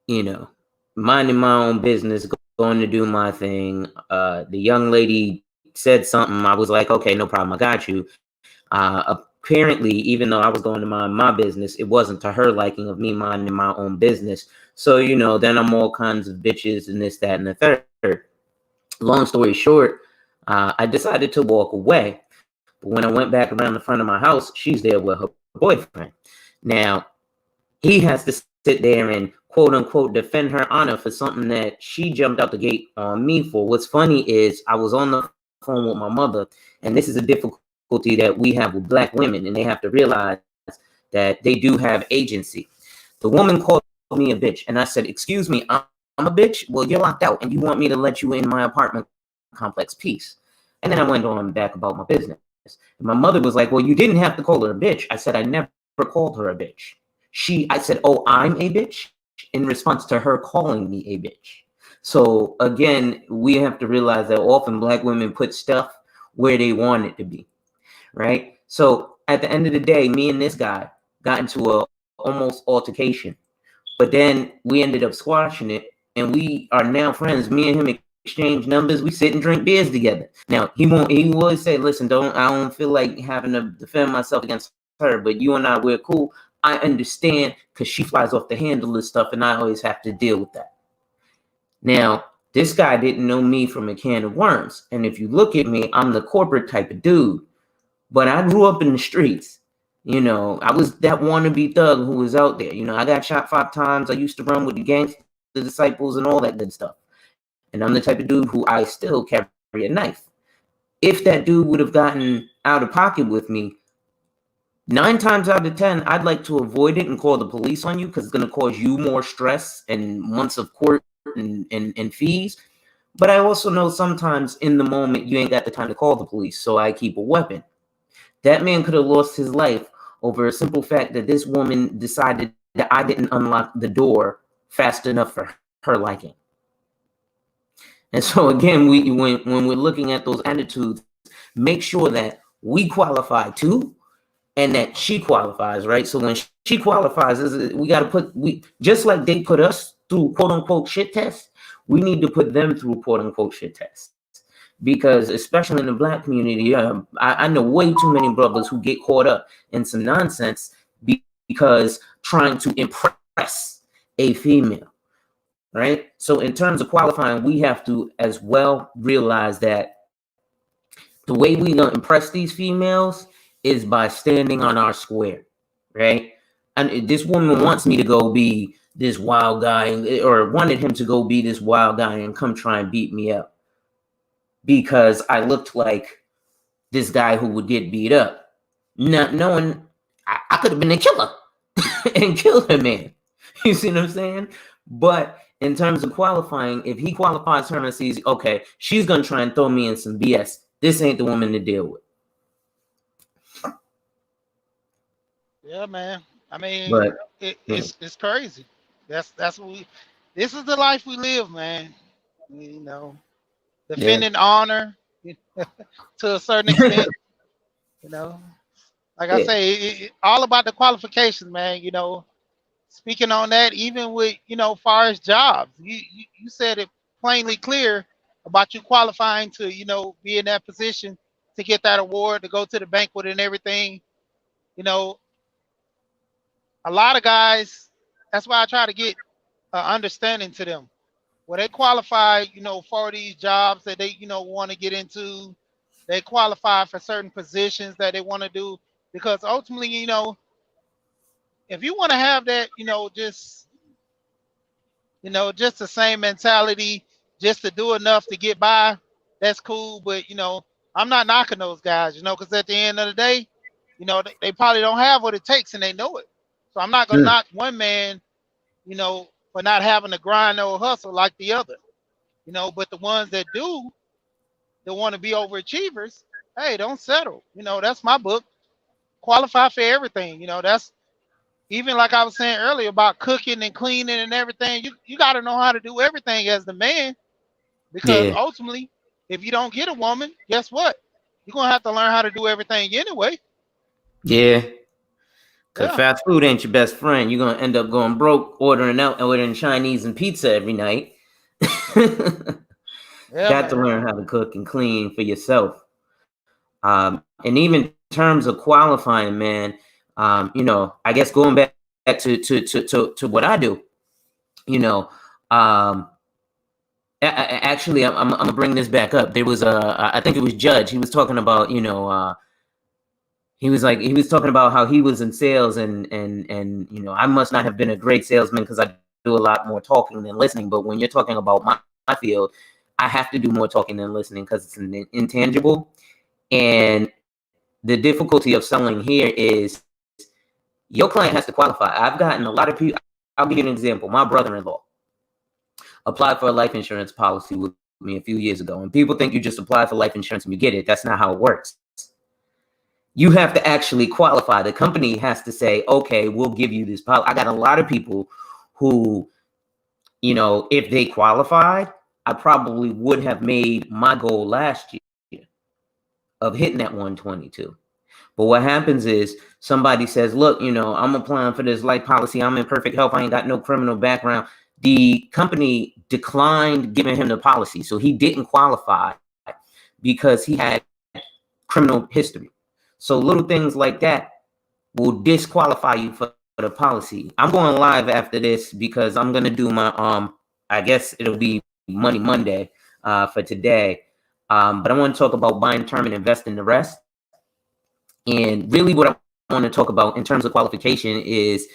you know, minding my own business, going to do my thing. The young lady said something. I was like, okay, no problem, I got you. Apparently, even though I was going to mind my business, it wasn't to her liking of me minding my own business. So, then I'm all kinds of bitches and this, that, and the third. Long story short, I decided to walk away. But when I went back around the front of my house, she's there with her boyfriend. Now, he has to sit there and quote unquote defend her honor for something that she jumped out the gate on me for. What's funny is I was on the phone with my mother, and this is a difficulty that we have with Black women, and they have to realize that they do have agency. The woman called me a bitch, and I said, "Excuse me, I'm a bitch? Well, you're locked out, and you want me to let you in my apartment complex, peace." And then I went on back about my business. And my mother was like, "Well, you didn't have to call her a bitch." I said, "I never called her a bitch." I said, "Oh, I'm a bitch," in response to her calling me a bitch. So again, we have to realize that often Black women put stuff where they want it to be, right? So at the end of the day, me and this guy got into a almost altercation, but then we ended up squashing it, and we are now friends. Me and him exchange numbers. We sit and drink beers together. Now he would say, listen, I don't feel like having to defend myself against her, but you and I, we're cool. I understand because she flies off the handle and stuff, and I always have to deal with that. Now, this guy didn't know me from a can of worms. And if you look at me, I'm the corporate type of dude. But I grew up in the streets. You know, I was that wannabe thug who was out there. You know, I got shot 5 times. I used to run with the gangster disciples and all that good stuff. And I'm the type of dude who I still carry a knife. If that dude would have gotten out of pocket with me, 9 times out of 10, I'd like to avoid it and call the police on you because it's going to cause you more stress and months of court and fees. But I also know sometimes in the moment you ain't got the time to call the police, so I keep a weapon. That man could have lost his life over a simple fact that this woman decided that I didn't unlock the door fast enough for her liking. And so again, when we're looking at those attitudes, make sure that we qualify too, and that she qualifies, right? So when she qualifies, we got to just like they put us through quote unquote shit tests, we need to put them through quote unquote shit tests. Because especially in the Black community, I know way too many brothers who get caught up in some nonsense because trying to impress a female, right? So in terms of qualifying, we have to as well realize that the way we gonna impress these females is by standing on our square, right? And this woman wants me to go be this wild guy, or wanted him to go be this wild guy and come try and beat me up because I looked like this guy who would get beat up, not knowing I could have been a killer and killed a man. You see what I'm saying? But in terms of qualifying, if he qualifies her and sees, okay, she's going to try and throw me in some BS, this ain't the woman to deal with. Yeah, man. I mean, But it's crazy. That's what this is the life we live, man. You know, defending honor to a certain extent. You know, like I say, all about the qualifications, man. You know, speaking on that, even with far as jobs, you said it plainly clear about you qualifying to be in that position to get that award, to go to the banquet and everything. You know, a lot of guys. That's why I try to get understanding to them. Where they qualify, for these jobs that they, want to get into, they qualify for certain positions that they want to do. Because ultimately, if you want to have that, just the same mentality, just to do enough to get by, that's cool. But I'm not knocking those guys, because at the end of the day, they probably don't have what it takes and they know it. So I'm not gonna knock one man, for not having to grind or hustle like the other, but the ones that do, that want to be overachievers, hey, don't settle. That's my book. Qualify for everything. That's even like I was saying earlier about cooking and cleaning and everything. You got to know how to do everything as the man, because ultimately, if you don't get a woman, guess what? You're gonna have to learn how to do everything anyway. Yeah. Because fast food ain't your best friend. You're going to end up going broke, ordering Chinese and pizza every night. Got to learn how to cook and clean for yourself. And even in terms of qualifying, man, I guess going back to what I do, actually, I'm going to bring this back up. There was I think it was Judge. He was talking about, he was talking about how he was in sales and I must not have been a great salesman because I do a lot more talking than listening. But when you're talking about my field, I have to do more talking than listening because it's an intangible. And the difficulty of selling here is your client has to qualify. I've gotten a lot of people. I'll give you an example. My brother-in-law applied for a life insurance policy with me a few years ago. And people think you just apply for life insurance and you get it. That's not how it works. You have to actually qualify. The company has to say, okay, we'll give you this policy. I got a lot of people who, if they qualified, I probably would have made my goal last year of hitting that 122. But what happens is somebody says, look, I'm applying for this life policy. I'm in perfect health. I ain't got no criminal background. the company declined giving him the policy. So he didn't qualify because he had criminal history. So little things like that will disqualify you for the policy. I'm going live after this because I'm going to do my, I guess it'll be Money Monday for today. But I want to talk about buying term and investing the rest. And really what I want to talk about in terms of qualification is,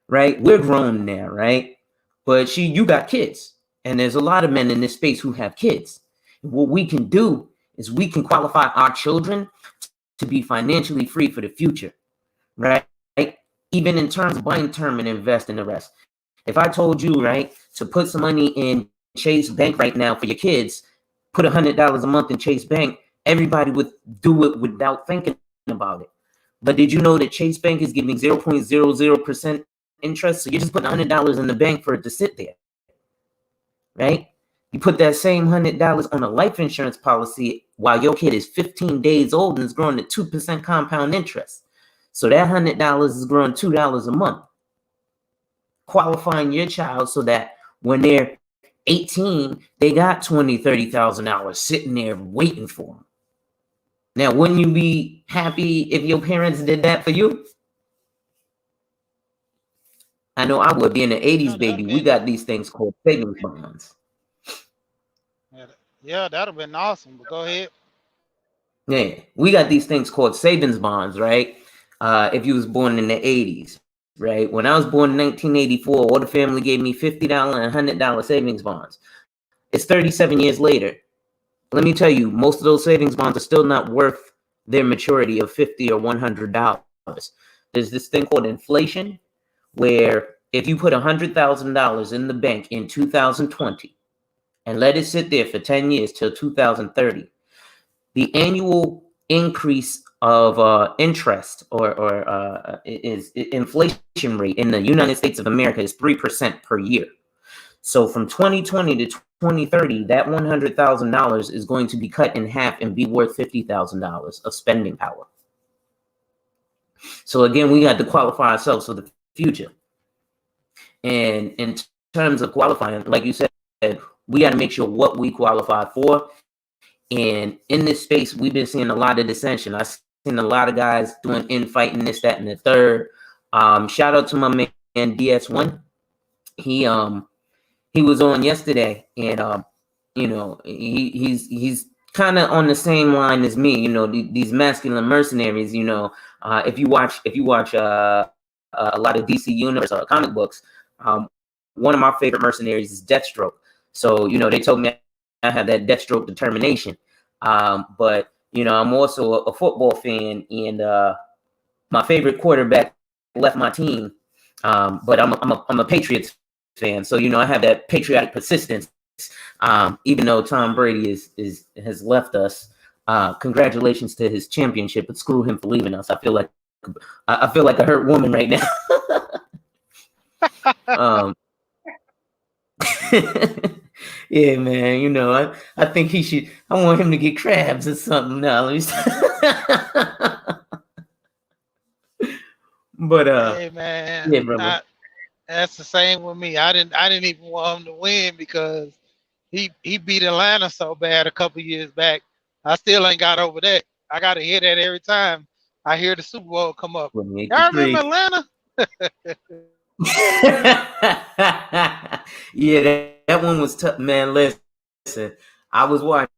right, we're grown now, right? But you got kids. And there's a lot of men in this space who have kids. And what we can do is we can qualify our children to be financially free for the future, right? Even in terms of buying term and investing the rest. If I told you, right, to put some money in Chase Bank right now for your kids, put $100 a month in Chase Bank, everybody would do it without thinking about it. But did you know that Chase Bank is giving 0.00% interest? So you're just putting $100 in the bank for it to sit there, right? You put that same $100 on a life insurance policy while your kid is 15 days old and is growing at 2% compound interest. So that $100 is growing $2 a month. Qualifying your child so that when they're 18, they got $20,000, $30,000 sitting there waiting for them. Now, wouldn't you be happy if your parents did that for you? I know I would. Be in the 80s, baby. We got these things called savings bonds. Yeah, that'd have been awesome. But go ahead. Yeah, we got these things called savings bonds, right? If you was born in the 80s, right? When I was born in 1984, all the family gave me $50 and $100 savings bonds. It's 37 years later. Let me tell you, most of those savings bonds are still not worth their maturity of $50 or $100. There's this thing called inflation, where if you put $100,000 in the bank in 2020 and let it sit there for 10 years till 2030, the annual increase of interest or is inflation rate in the United States of America is 3% per year. So from 2020 to 2030, that $100,000 is going to be cut in half and be worth $50,000 of spending power. So again, we had to qualify ourselves for the future. And in terms of qualifying, like you said, we got to make sure what we qualify for. And in this space, we've been seeing a lot of dissension. I've seen a lot of guys doing infighting, this, that, and the third. Shout out to my man DS1. He was on yesterday, and he's kind of on the same line as me. These masculine mercenaries. If you watch a lot of DC Universe comic books, one of my favorite mercenaries is Deathstroke. So they told me I have that Deathstroke determination. But I'm also a football fan, and my favorite quarterback left my team. But I'm a Patriots fan, so I have that patriotic persistence. Even though Tom Brady has left us, congratulations to his championship, but screw him for leaving us. I feel like a hurt woman right now. Yeah, man. I think he should. I want him to get crabs or something now. Let me But hey man, yeah, brother. That's the same with me. I didn't even want him to win because he beat Atlanta so bad a couple years back. I still ain't got over that. I got to hear that every time I hear the Super Bowl come up. Y'all remember Atlanta? Yeah, that one was tough, man. Listen, I was watching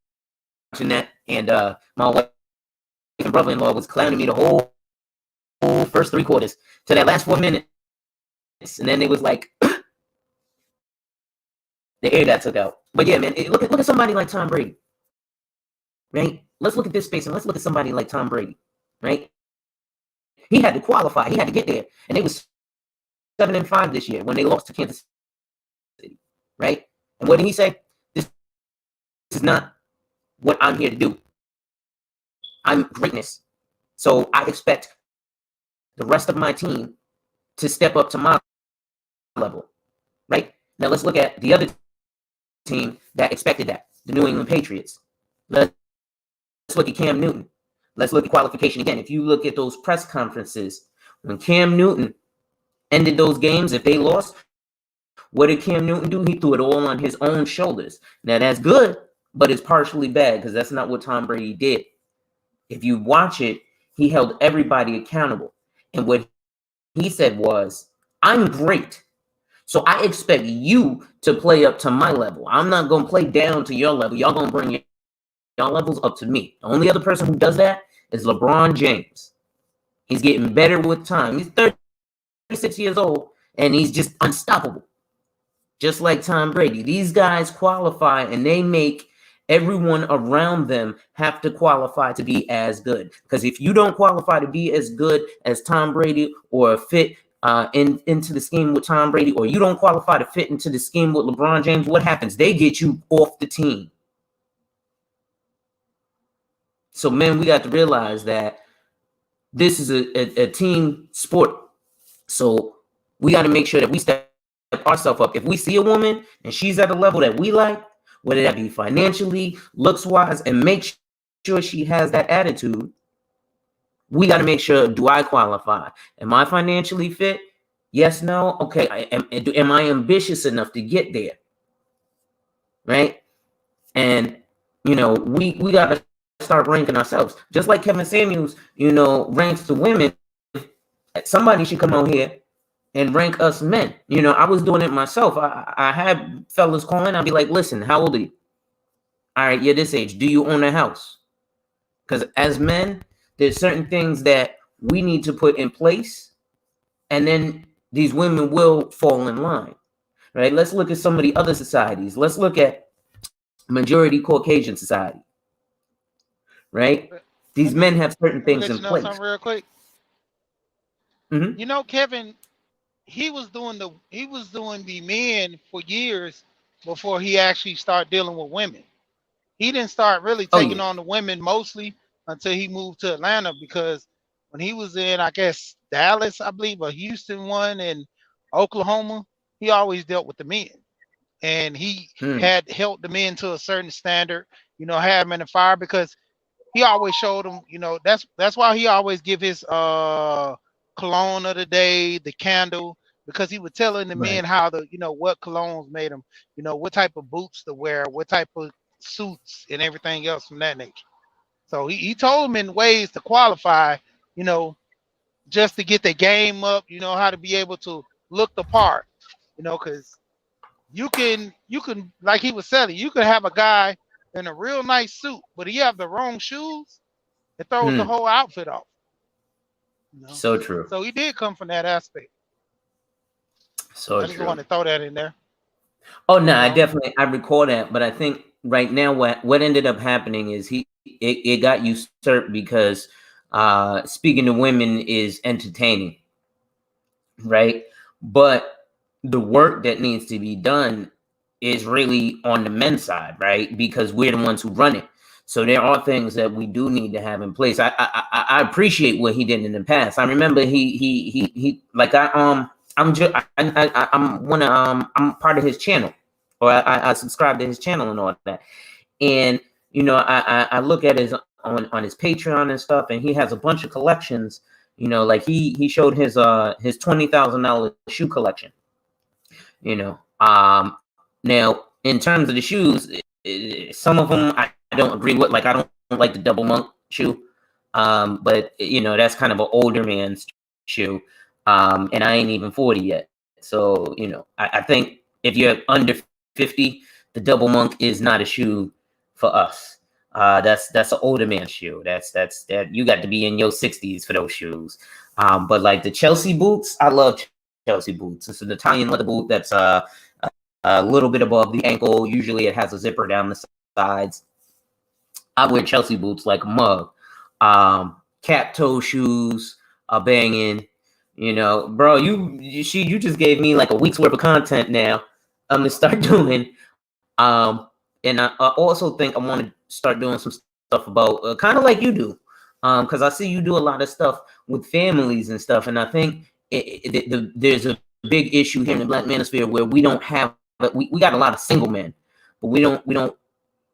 that, and my wife and brother-in-law was clowning me the whole first 3 quarters to that last 4 minutes, and then it was like the air got took out. But yeah, man, look at somebody like Tom Brady, right? Let's look at this space and let's look at somebody like Tom Brady, right? He had to qualify, he had to get there, and it was 7-5 this year when they lost to Kansas City, right? And what did he say? This is not what I'm here to do. I'm greatness. So I expect the rest of my team to step up to my level, right? Now let's look at the other team that expected that, the New England Patriots. Let's look at Cam Newton. Let's look at qualification again. If you look at those press conferences, when Cam Newton ended those games, if they lost, What did Cam Newton do? He threw it all on his own shoulders. Now that's good, but it's partially bad because that's not what Tom Brady did. If you watch it, he held everybody accountable. And what he said was, I'm great. So I expect you to play up to my level. I'm not going to play down to your level. Y'all going to bring your levels up to me. The only other person who does that is LeBron James. He's getting better with time. He's 36 years old, and he's just unstoppable. Just like Tom Brady. These guys qualify, and they make everyone around them have to qualify to be as good. Because if you don't qualify to be as good as Tom Brady or fit into the scheme with Tom Brady, or you don't qualify to fit into the scheme with LeBron James, what happens? They get you off the team. So, man, we got to realize that this is a team sport. So we got to make sure that we step ourselves up. If we see a woman and she's at a level that we like, whether that be financially, looks-wise, and make sure she has that attitude, we got to make sure, do I qualify? Am I financially fit? Yes, no? Okay, am I ambitious enough to get there? Right? And, we got to start ranking ourselves. Just like Kevin Samuels, ranks the women, somebody should come on here and rank us men. I was doing it myself. I had fellas calling. I'd be like, listen, how old are you? All right, you're this age. Do you own a house? Because as men, there's certain things that we need to put in place, and then these women will fall in line, right? Let's look at some of the other societies. Let's look at majority Caucasian society, right? These men have certain things in place. Something real quick. Mm-hmm. Kevin, he was doing the men for years before he actually started dealing with women. He didn't start really taking on the women mostly until he moved to Atlanta, because when he was in, I guess, Dallas, I believe, or Houston one, and Oklahoma, he always dealt with the men. And he had held the men to a certain standard, had them in the fire, because he always showed them, that's why he always give his cologne of the day, the candle, because he was telling the men how to, what colognes made them, what type of boots to wear, what type of suits and everything else from that nature. So he told them in ways to qualify, just to get the game up, how to be able to look the part, because you can, like he was saying, you could have a guy in a real nice suit, but he have the wrong shoes, it throws the whole outfit off. So true. So he did come from that aspect. So I just want to throw that in there. Oh no, I recall that, but I think right now what ended up happening is it got usurped because speaking to women is entertaining, right? But the work that needs to be done is really on the men's side, right? Because we're the ones who run it. So there are things that we do need to have in place. I appreciate what he did in the past. I remember he like I'm part of his channel, or I subscribe to his channel and all that. And I look at his on his Patreon and stuff, and he has a bunch of collections. Like he showed his $20,000 shoe collection. Now in terms of the shoes, some of them I don't agree with. Like I don't like the Double Monk shoe, but that's kind of an older man's shoe, and I ain't even 40 yet. So I think if you're under 50, the Double Monk is not a shoe for us. That's an older man shoe. That you got to be in your 60s for those shoes. But like the Chelsea boots, I love Chelsea boots. It's an Italian leather boot that's a little bit above the ankle. Usually it has a zipper down the sides. I wear Chelsea boots like a mug. Cap toe shoes are banging. Bro, you just gave me like a week's worth of content now. I'm gonna start doing. And I also think I want to start doing some stuff about kind of like you do, because I see you do a lot of stuff with families and stuff, and I think there's a big issue here in the Black Manosphere where we don't have we got a lot of single men, but we don't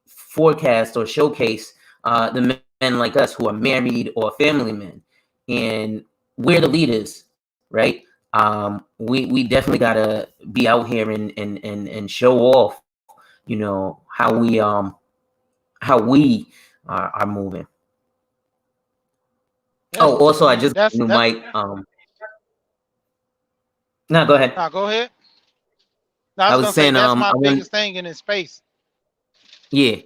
forecast or showcase the men like us who are married or family men, and we're the leaders, right? We definitely gotta be out here and show off, you know, how we are moving. Yes, Oh, also I I mean just got a new mic. No, go ahead. no, go ahead. No, I I was was gonna say saying that's I my want, biggest thing in this space. yeah.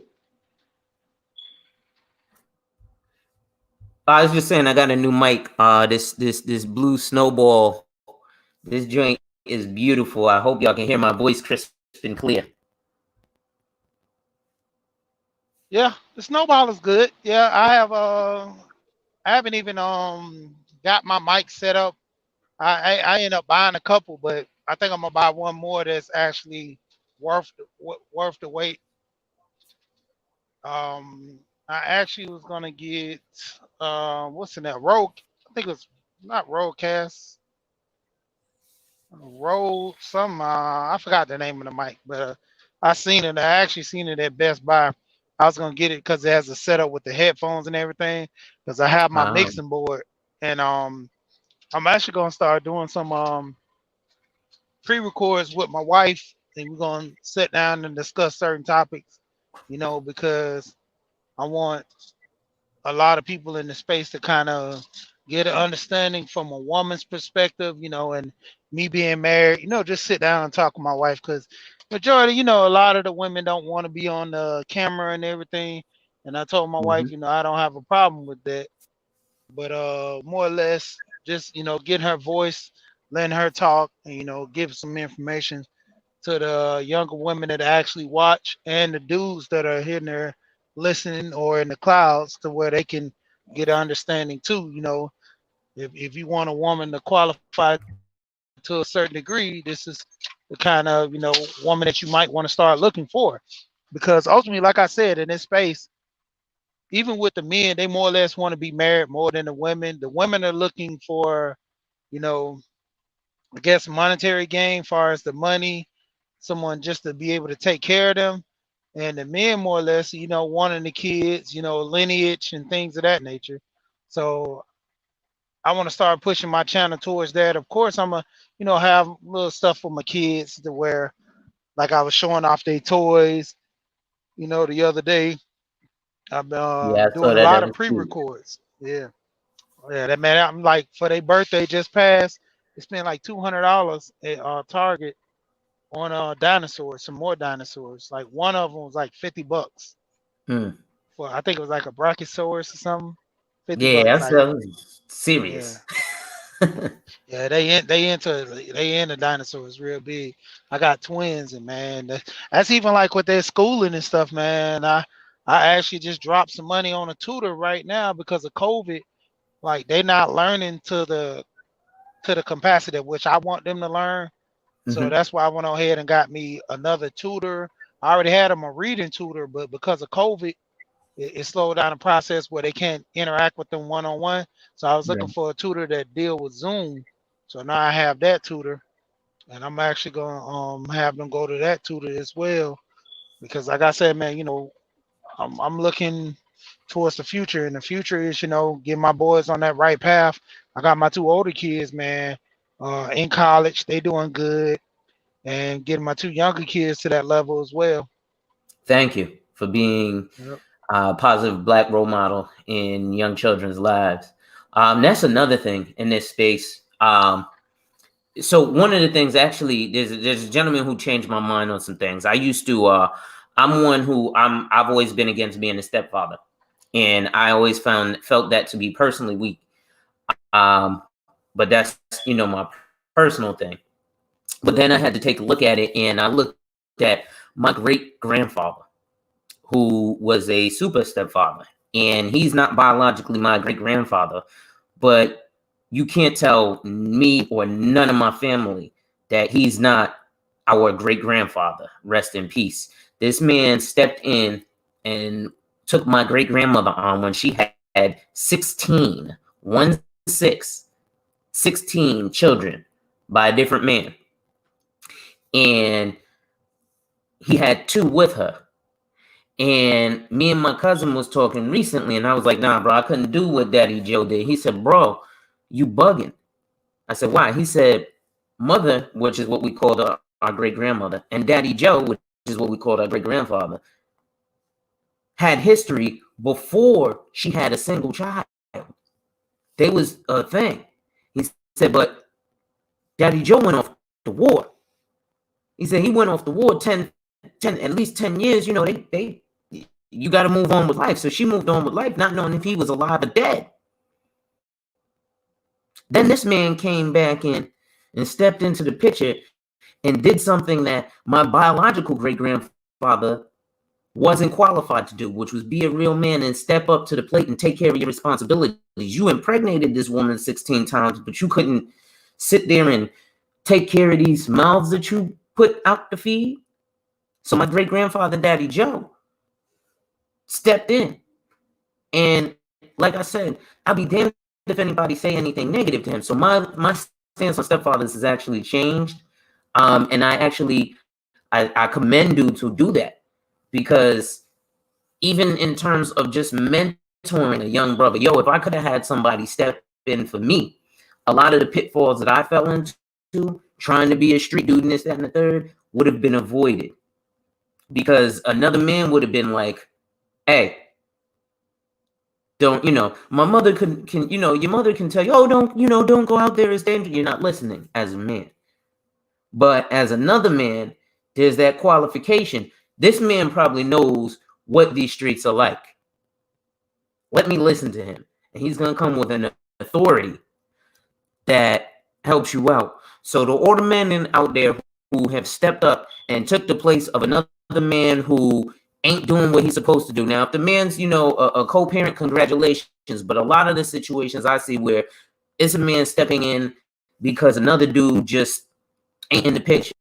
I was just saying I got a new mic. This blue snowball. This joint is beautiful. I hope y'all can hear my voice crisp and clear. Yeah, the snowball is good. Yeah, I haven't even got my mic set up. I end up buying a couple, but I think I'm gonna buy one more that's actually worth the wait. I actually was gonna get what's in that Rogue? I think it's not Roadcast, Road some. I forgot the name of the mic, but I seen it. I actually seen it at Best Buy. I was gonna get it because it has a setup with the headphones and everything. Because I have my mixing board, and I'm actually gonna start doing some pre-records with my wife, and we're gonna sit down and discuss certain topics. You know, because I want a lot of people in the space to kind of get an understanding from a woman's perspective, you know, and me being married, you know, just sit down and talk with my wife because majority, you know, a lot of the women don't want to be on the camera and everything. And I told my wife, you know, I don't have a problem with that, but more or less just, you know, getting her voice, letting her talk, and you know, give some information to the younger women that actually watch and the dudes that are in there listening or in the clouds to where they can get an understanding too. You know, if you want a woman to qualify to a certain degree, this is the kind of, you know, woman that you might want to start looking for. Because ultimately, like I said, in this space, even with the men, they more or less want to be married more than the women. The women are looking for, you know, I guess monetary gain, far as the money, someone just to be able to take care of them. And the men more or less, you know, wanting the kids, you know, lineage and things of that nature. So I want to start pushing my channel towards that. Of course, I'm a, you know, have little stuff for my kids to where, like I was showing off their toys, you know, the other day. I've been Yeah, I saw doing a that. lot That of was cute. pre-records. Yeah, yeah. That man, I'm like for their birthday just passed. They spent like $200 at Target on dinosaurs, some more dinosaurs. Like one of them was like $50 Hmm. for I think it was like a Brachiosaurus or something. 50 Yeah, bucks. Like that's yeah, serious. yeah. They into dinosaurs real big. I got twins, and man, that's even like with their schooling and stuff, man. I actually just dropped some money on a tutor right now because of COVID. Like they not learning to the capacity at which I want them to learn. So Hmm. that's why I went ahead and got me another tutor. I already had them a reading tutor, but because of COVID, it slowed down the process where they can't interact with them one on one. So I was Yeah. looking for a tutor that deal with Zoom. So now I have that tutor, and I'm actually gonna have them go to that tutor as well because, like I said, man, you know, I'm looking towards the future, and the future is, you know, get my boys on that right path. I got my two older kids, man, in college. They doing good and getting my two younger kids to that level as well. Thank you for being Yep. a positive Black role model in young children's lives. That's another thing in this space. So one of the things, actually, there's a gentleman who changed my mind on some things. I used to. I'm one who I've always been against being a stepfather, and I always felt that to be personally weak. Um, but that's, you know, my personal thing. But then I had to take a look at it, and I looked at my great grandfather, who was a super stepfather, and he's not biologically my great grandfather, but you can't tell me or none of my family that he's not our great grandfather. Rest in peace. This man stepped in and took my great grandmother on when she had 16, 6, 16 children by a different man. And he had 2 with her. And me and my cousin was talking recently, and I was like, nah, bro, I couldn't do what Daddy Joe did. He said, bro, you bugging. I said, why? He said, mother, which is what we called our great grandmother, and Daddy Joe, which is what we called our great grandfather, had history before she had a single child. They was a thing. He said, but Daddy Joe went off the war. He said he went off the war 10 at least 10 years. You know, you got to move on with life. So she moved on with life, not knowing if he was alive or dead. Then this man came back in and stepped into the picture and did something that my biological great-grandfather wasn't qualified to do, which was be a real man and step up to the plate and take care of your responsibilities. You impregnated this woman 16 times, but you couldn't sit there and take care of these mouths that you put out to feed. So my great-grandfather, Daddy Joe, stepped in. And like I said, I'll be damned if anybody say anything negative to him. So my stance on stepfathers has actually changed. And I commend dudes who do that, because even in terms of just mentoring a young brother, if I could have had somebody step in for me, a lot of the pitfalls that I fell into trying to be a street dude and this, that, and the third would have been avoided, because another man would have been like, hey, don't, my mother can your mother can tell you, oh, don't go out there, it's dangerous. You're not listening as a man. But as another man, there's that qualification. This man probably knows what these streets are like. Let me listen to him. And he's going to come with an authority that helps you out. So to all the men out there who have stepped up and took the place of another man who ain't doing what he's supposed to do. Now, if the man's, a co-parent, congratulations. But a lot of the situations I see where it's a man stepping in because another dude just ain't in the picture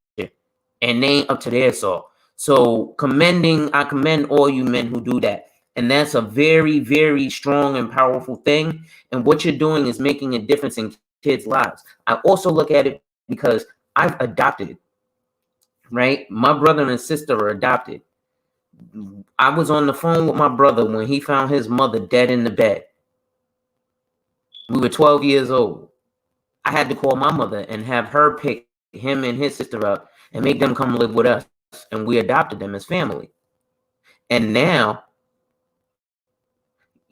and they ain't up to their salt. So I commend all you men who do that. And that's a very, very strong and powerful thing. And what you're doing is making a difference in kids' lives. I also look at it because I've adopted, right? My brother and sister are adopted. I was on the phone with my brother when he found his mother dead in the bed. We were 12 years old. I had to call my mother and have her pick him and his sister up and make them come live with us. And we adopted them as family. And now,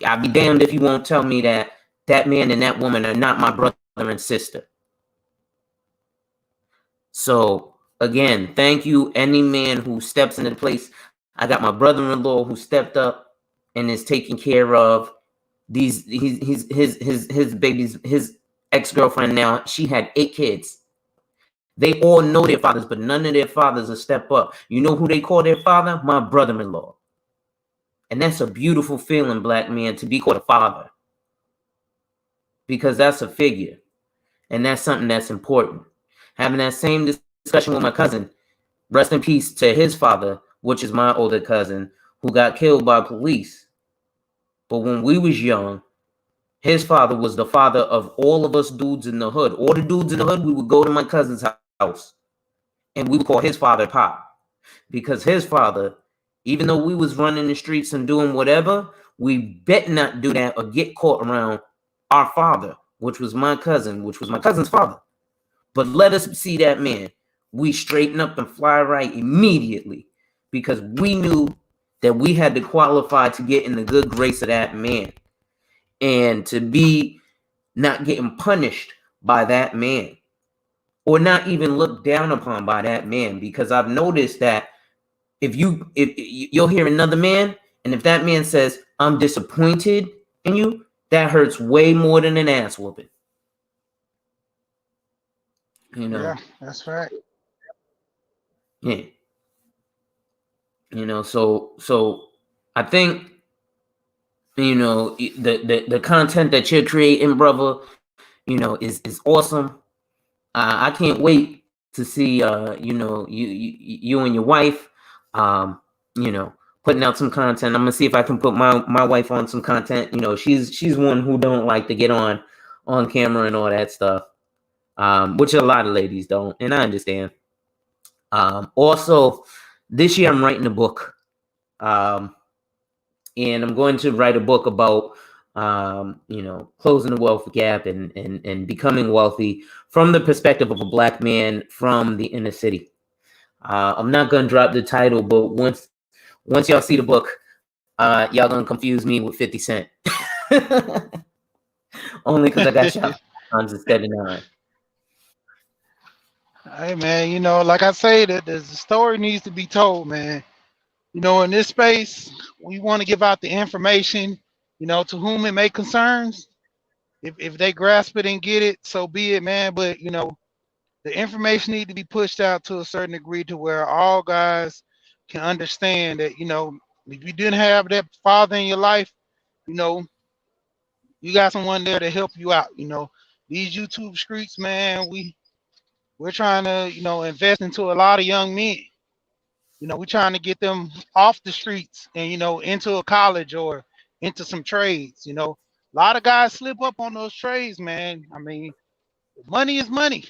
I'll be damned if you won't tell me that that man and that woman are not my brother and sister. So, again, thank you, any man who steps into the place. I got my brother-in-law who stepped up and is taking care of his babies. His ex-girlfriend now, she had 8 kids. They all know their fathers, but none of their fathers will step up. You know who they call their father? My brother-in-law. And that's a beautiful feeling, black man, to be called a father. Because that's a figure. And that's something that's important. Having that same discussion with my cousin, rest in peace to his father, which is my older cousin, who got killed by police. But when we was young, his father was the father of all of us dudes in the hood. All the dudes in the hood, we would go to my cousin's house. And we would call his father Pop. Because his father, even though we was running the streets and doing whatever, we bet not do that or get caught around our father, which was my cousin's father. But let us see that man. We straighten up and fly right immediately, because we knew that we had to qualify to get in the good grace of that man and to be not getting punished by that man or not even looked down upon by that man. Because I've noticed that if you'll hear another man, and if that man says, I'm disappointed in you, that hurts way more than an ass whooping. Yeah, that's right. Yeah. So I think, the content that you're creating, brother, is awesome. I can't wait to see, you and your wife, putting out some content. I'm gonna see if I can put my wife on some content. She's one who don't like to get on camera and all that stuff, which a lot of ladies don't, and I understand. Also, this year I'm writing a book, and I'm going to write a book about closing the wealth gap and becoming wealthy from the perspective of a Black man from the inner city. I'm not gonna drop the title, but once y'all see the book, y'all gonna confuse me with 50 Cent. Only because I got shot times instead of 9. Hey man, like I say, that the story needs to be told, man. In this space, we want to give out the information, to whom it may concerns. If they grasp it and get it, so be it, man. But the information need to be pushed out to a certain degree to where all guys can understand that, if you didn't have that father in your life, you know, you got someone there to help you out. These YouTube streets, man, we're trying to, invest into a lot of young men. We're trying to get them off the streets and, into a college or into some trades. A lot of guys slip up on those trades, man. I mean, money is money,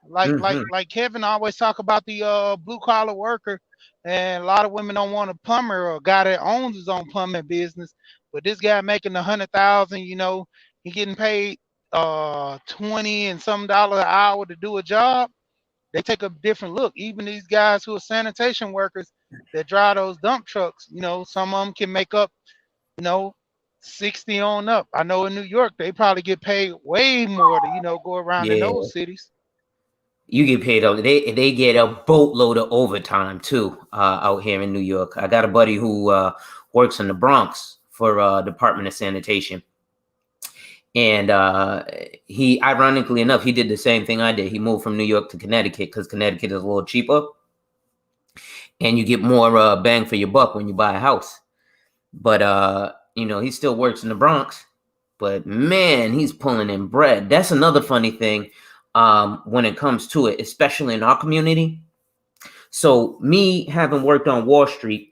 like Mhm. Kevin always talk about the blue collar worker, and a lot of women don't want a plumber or a guy that owns his own plumbing business. But this guy making 100,000, he getting paid 20 and some dollar an hour to do a job. They take a different look. Even these guys who are sanitation workers that drive those dump trucks, some of them can make up, you know 60 on up. I know in New York they probably get paid way more to go around in Yeah, those cities. you get paid over. They get a boatload of overtime too out here in New York. I got a buddy who works in the Bronx for Department of Sanitation, and he, ironically enough, he did the same thing I did. He moved from New York to Connecticut because Connecticut is a little cheaper, and you get more bang for your buck when you buy a house. But he still works in the Bronx. But man, he's pulling in bread. That's another funny thing when it comes to it, especially in our community. So me having worked on Wall Street,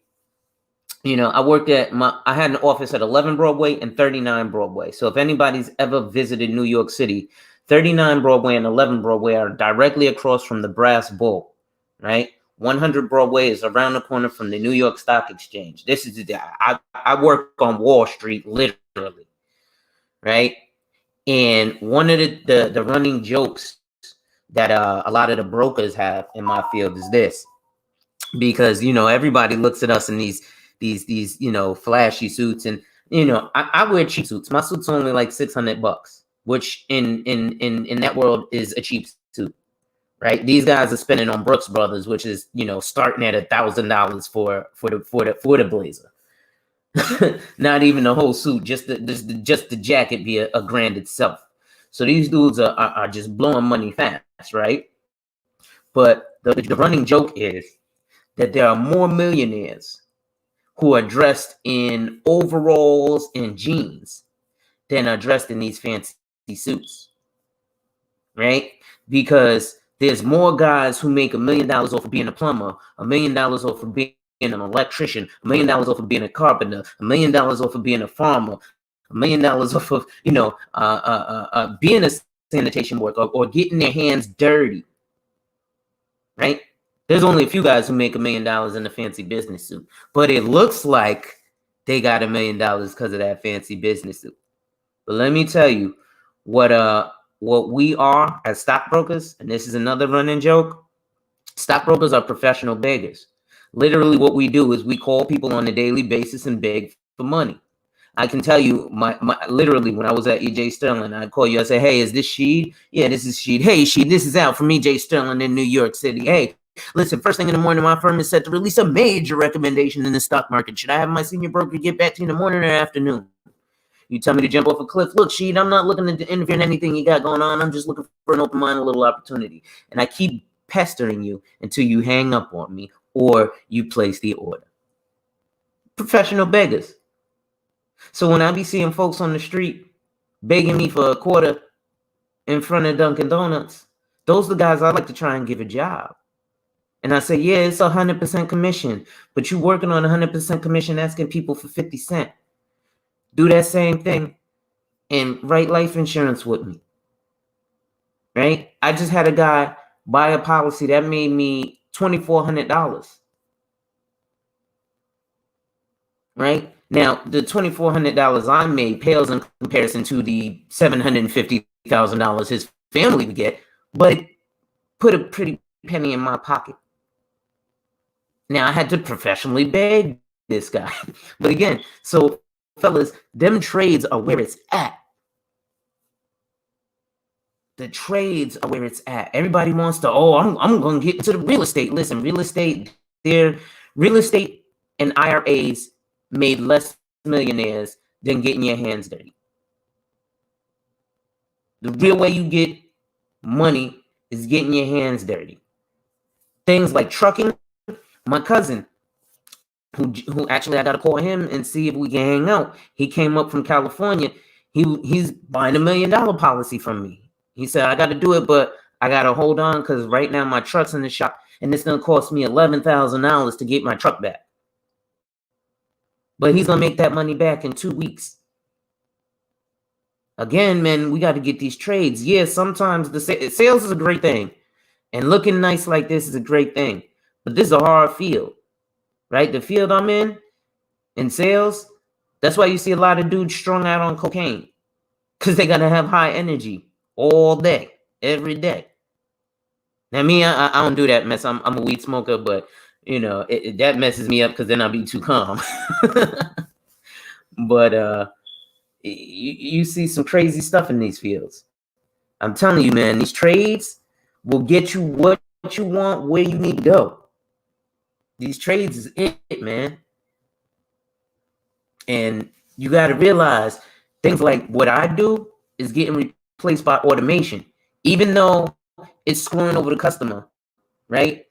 I had an office at 11 Broadway and 39 Broadway. So if anybody's ever visited New York City, 39 Broadway and 11 Broadway are directly across from the Brass Bull, right? 100 Broadway is around the corner from the New York Stock Exchange. I work on Wall Street literally, right? And one of the running jokes that a lot of the brokers have in my field is this, because everybody looks at us in these flashy suits, and I wear cheap suits. My suit's only like $600, which in that world is a cheap suit, right? These guys are spending on Brooks Brothers, which is starting at $1,000 for the blazer. Not even the whole suit, just the jacket be a grand itself. So these dudes are just blowing money fast, right? But the running joke is that there are more millionaires who are dressed in overalls and jeans than are dressed in these fancy suits, right? Because there's more guys who make $1 million off of being a plumber, $1 million off of being an electrician, $1 million off of being a carpenter, $1 million off of being a farmer, $1 million off of being a sanitation worker or getting their hands dirty, right? There's only a few guys who make $1 million in a fancy business suit, but it looks like they got $1 million because of that fancy business suit. But let me tell you what we are as stockbrokers, and this is another running joke. Stockbrokers are professional beggars. Literally, what we do is we call people on a daily basis and beg for money. I can tell you, literally, when I was at EJ Sterling, I'd call you. I say, "Hey, is this Sheed? Yeah, this is Sheed. Hey, Sheed, this is Al from EJ Sterling in New York City. Hey, listen, first thing in the morning, my firm is set to release a major recommendation in the stock market. Should I have my senior broker get back to you in the morning or afternoon? You tell me to jump off a cliff. Look, Sheed, I'm not looking to interfere in anything you got going on. I'm just looking for an open-minded little opportunity. And I keep pestering you until you hang up on me or you place the order." Professional beggars. So when I be seeing folks on the street begging me for a quarter in front of Dunkin' Donuts, those are the guys I like to try and give a job. And I say, yeah, it's 100% commission, but you working on 100% commission asking people for 50 cents. Do that same thing and write life insurance with me, right? I just had a guy buy a policy that made me $2,400, right? Now, the $2,400 I made pales in comparison to the $750,000 his family would get, but it put a pretty penny in my pocket. Now, I had to professionally beg this guy. But again, so fellas, them trades are where it's at. The trades are where it's at. Everybody wants to, I'm going to get into the real estate. Listen, real estate and IRAs made less millionaires than getting your hands dirty. The real way you get money is getting your hands dirty. Things like trucking. My cousin, who actually I got to call him and see if we can hang out. He came up from California. He's buying $1 million policy from me. He said, I got to do it, but I got to hold on because right now my truck's in the shop and it's going to cost me $11,000 to get my truck back. But he's going to make that money back in 2 weeks. Again, man, we got to get these trades. Yeah, sometimes the sales is a great thing. And looking nice like this is a great thing. But this is a hard field, right? The field I'm in sales, that's why you see a lot of dudes strung out on cocaine. Because they got to have high energy all day, every day. Now, me, I don't do that mess. I'm a weed smoker, but, you know, that messes me up because then I'll be too calm. But you see some crazy stuff in these fields. I'm telling you, man, these trades will get you what you want, where you need to go. These trades is it, man. And you got to realize things like what I do is getting replaced by automation, even though it's screwing over the customer, right?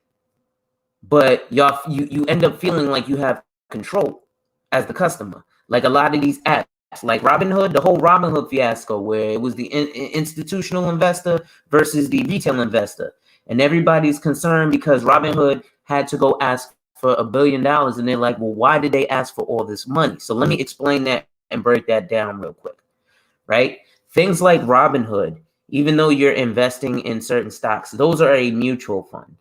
But you end up feeling like you have control as the customer. Like a lot of these apps, like Robinhood, the whole Robinhood fiasco, where it was the institutional investor versus the retail investor. And everybody's concerned because Robinhood had to go ask for $1 billion. And they're like, well, why did they ask for all this money? So let me explain that and break that down real quick, right? Things like Robinhood, even though you're investing in certain stocks, those are a mutual fund.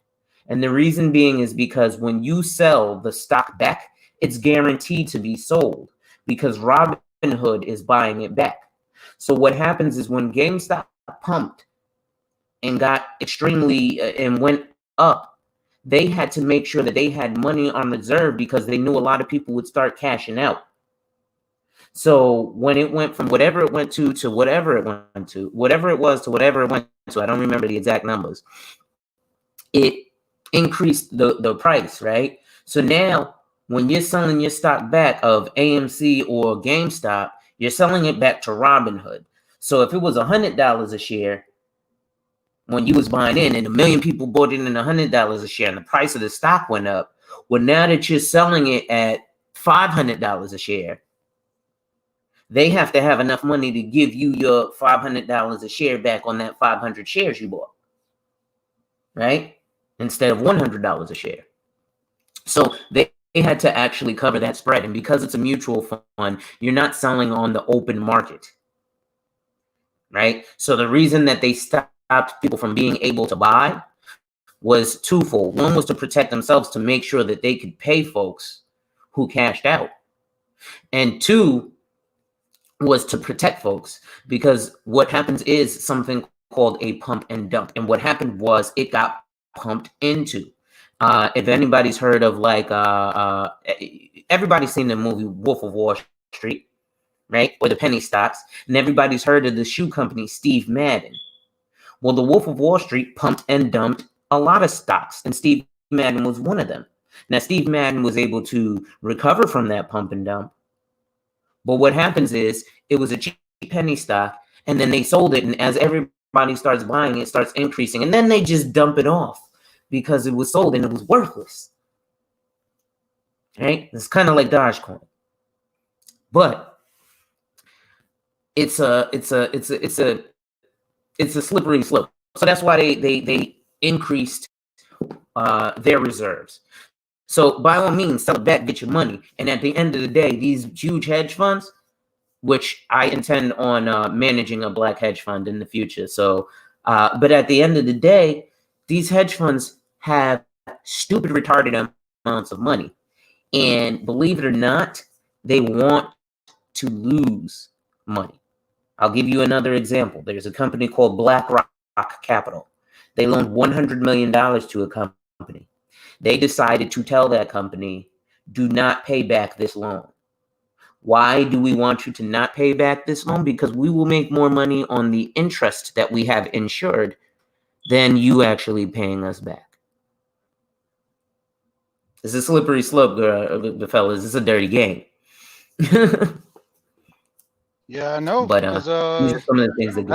And the reason being is because when you sell the stock back, it's guaranteed to be sold because Robinhood is buying it back. So what happens is when GameStop pumped and got extremely and went up, they had to make sure that they had money on reserve because they knew a lot of people would start cashing out. So when it went from whatever it went to whatever it went to, whatever it was to whatever it went to, I don't remember the exact numbers, it increased the price, right? So now when you're selling your stock back of AMC or GameStop, you're selling it back to Robinhood. So if it was $100 a share when you was buying in and 1 million people bought it in $100 a share and the price of the stock went up, well, now that you're selling it at $500 a share, they have to have enough money to give you your $500 a share back on that 500 shares you bought, right? Instead of $100 a share. So they had to actually cover that spread. And because it's a mutual fund, you're not selling on the open market, right? So the reason that they stopped people from being able to buy was twofold. One was to protect themselves, to make sure that they could pay folks who cashed out. And two was to protect folks, because what happens is something called a pump and dump. And what happened was it got pumped into. If anybody's heard of everybody's seen the movie Wolf of Wall Street, right? Or the penny stocks. And everybody's heard of the shoe company, Steve Madden. Well, the Wolf of Wall Street pumped and dumped a lot of stocks, and Steve Madden was one of them. Now, Steve Madden was able to recover from that pump and dump. But what happens is it was a cheap penny stock, and then they sold it. And as everybody starts buying, it starts increasing. And then they just dump it off because it was sold and it was worthless. Right? It's kind of like Dogecoin. But it's a slippery slope. So that's why they increased their reserves. So by all means, sell it back, get your money. And at the end of the day, these huge hedge funds, which I intend on managing a black hedge fund in the future. So, but at the end of the day, these hedge funds have stupid, retarded amounts of money. And believe it or not, they want to lose money. I'll give you another example. There's a company called BlackRock Capital. They loaned $100 million to a company. They decided to tell that company, do not pay back this loan. Why do we want you to not pay back this loan? Because we will make more money on the interest that we have insured than you actually paying us back. It's a slippery slope, the fellas. It's a dirty game. Yeah, I know. But Because these are some of the things that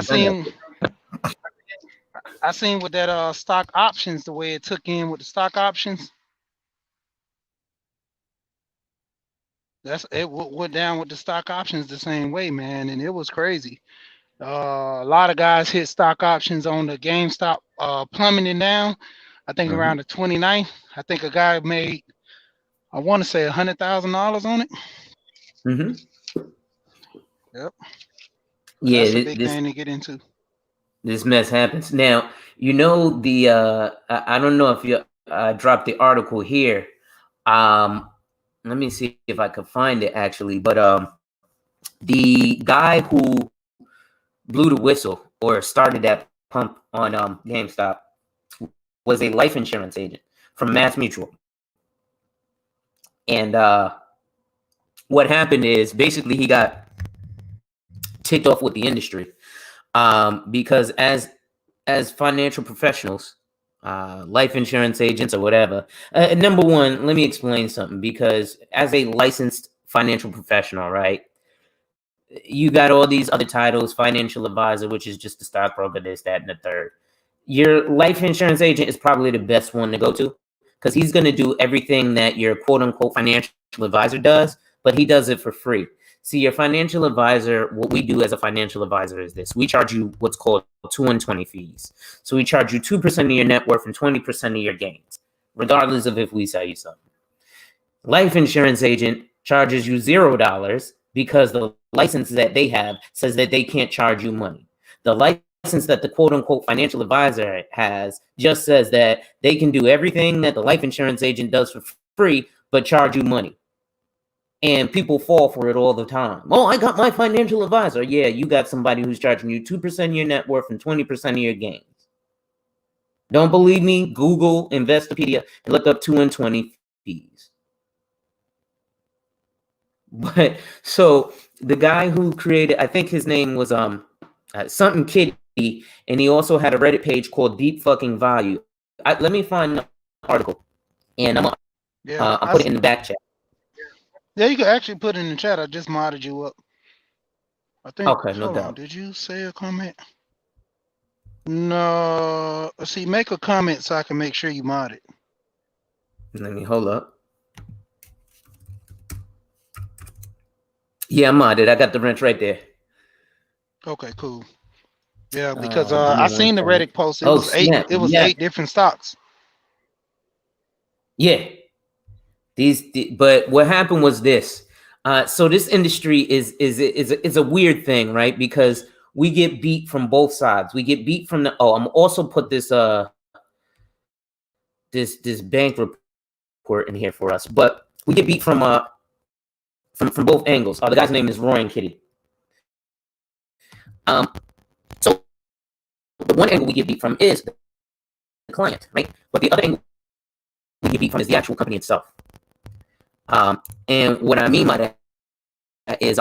I seen with that stock options, the way it took in with the stock options. It went down with the stock options the same way, man, and it was crazy. A lot of guys hit stock options on the GameStop plummeting down. I think around the 29th. I think a guy made, I want to say $100,000 on it. Yep. Yeah, that's a big thing to get into. This mess happens. Now, you know, the I don't know if you dropped the article here. Let me see if I could find it actually. But the guy who blew the whistle or started that pump on GameStop was a life insurance agent from Mass Mutual. And what happened is basically he got ticked off with the industry because as financial professionals, life insurance agents or whatever, number one, let me explain something, because as a licensed financial professional, right, you got all these other titles, financial advisor, which is just a stockbroker, this, that, and the third. Your life insurance agent is probably the best one to go to because he's going to do everything that your quote unquote financial advisor does, but he does it for free. See, your financial advisor, what we do as a financial advisor is this. We charge you what's called 2 and 20 fees. So we charge you 2% of your net worth and 20% of your gains, regardless of if we sell you something. Life insurance agent charges you $0 because the license that they have says that they can't charge you money. The license that the quote unquote financial advisor has just says that they can do everything that the life insurance agent does for free, but charge you money. And people fall for it all the time. Oh, I got my financial advisor. Yeah, you got somebody who's charging you 2% of your net worth and 20% of your gains. Don't believe me? Google Investopedia and look up 2 and 20 fees. But so the guy who created, I think his name was something Kitty, and he also had a Reddit page called Deep Fucking Value. Let me find the article, and I'll put it in the back chat. Yeah, you can actually put it in the chat. I just modded you up. I think. Okay, no doubt. Did you say a comment? No. See, make a comment so I can make sure you mod it. Let me hold up. Yeah, I'm modded. I got the wrench right there. Okay, cool. Yeah, because I seen the Reddit post. It was eight. It was 8 different stocks. Yeah. But what happened was this. So this industry is a weird thing, right? Because we get beat from both sides. We get beat from the. Oh, I'm also put this this bank report in here for us, but we get beat from both angles. The guy's name is Roaring Kitty. So the one angle we get beat from is the client, right? But the other angle we get beat from is the actual company itself. And what I mean by that is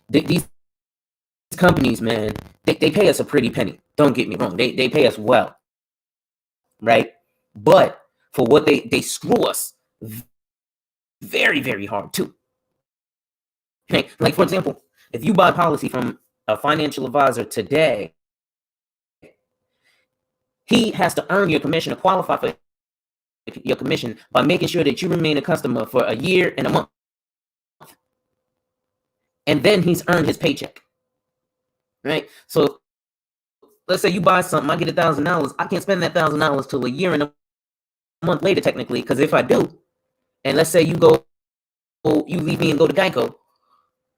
these companies, man, they pay us a pretty penny. Don't get me wrong. They pay us well, right? But for what they screw us very, very hard too. Okay? Like, for example, if you buy a policy from a financial advisor today, he has to earn your commission to qualify for your commission by making sure that you remain a customer for a year and a month. And then he's earned his paycheck. Right? So let's say you buy something, I get $1,000. I can't spend that $1,000 till a year and a month later, technically, because if I do, and let's say you leave me and go to Geico,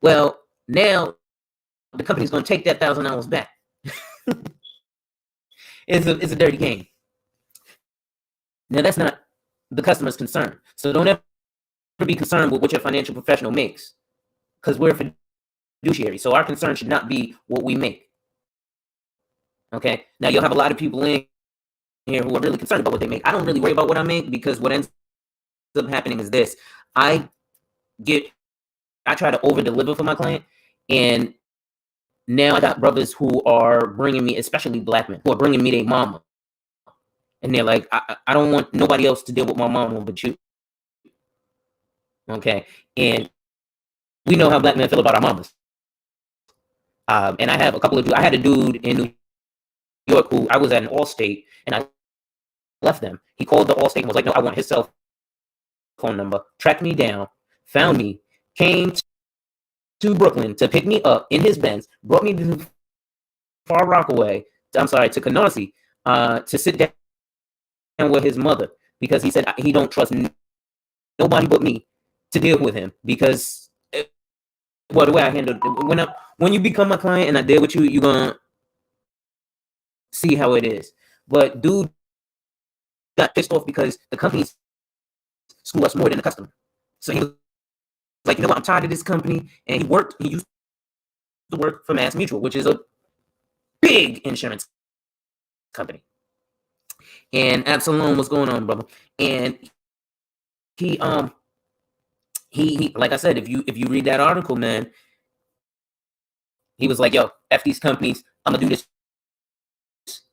well, now the company's going to take that $1,000 back. It's a dirty game. Now that's not the customer's concern. So don't ever be concerned with what your financial professional makes, because we're a fiduciary. So our concern should not be what we make. Okay. Now you'll have a lot of people in here who are really concerned about what they make. I don't really worry about what I make, because what ends up happening is this: I try to over deliver for my client, and now I got brothers who are bringing me, especially black men, who are bringing me their mama, and they're like, I don't want nobody else to deal with my mama but you. Okay, and we know how black men feel about our mamas. And I have a couple of, I had a dude in New York who, I was at an Allstate, and I left them. He called the Allstate and was like, no, I want his cell phone number, tracked me down, found me, came to Brooklyn to pick me up in his Benz, brought me to Far Rockaway, to Canarsie, to sit down with his mother, because he said he don't trust nobody but me to deal with him, because well, the way I handle it, when you become a client and I deal with you, you're gonna see how it is. But dude got pissed off because the companies screw us more than the customer. So he was like, you know what, I'm tired of this company. And he used to work for Mass Mutual, which is a big insurance company. And Absalom, what's going on, brother? And he like I said, if you read that article, man, he was like, yo, F these companies, I'm gonna do this,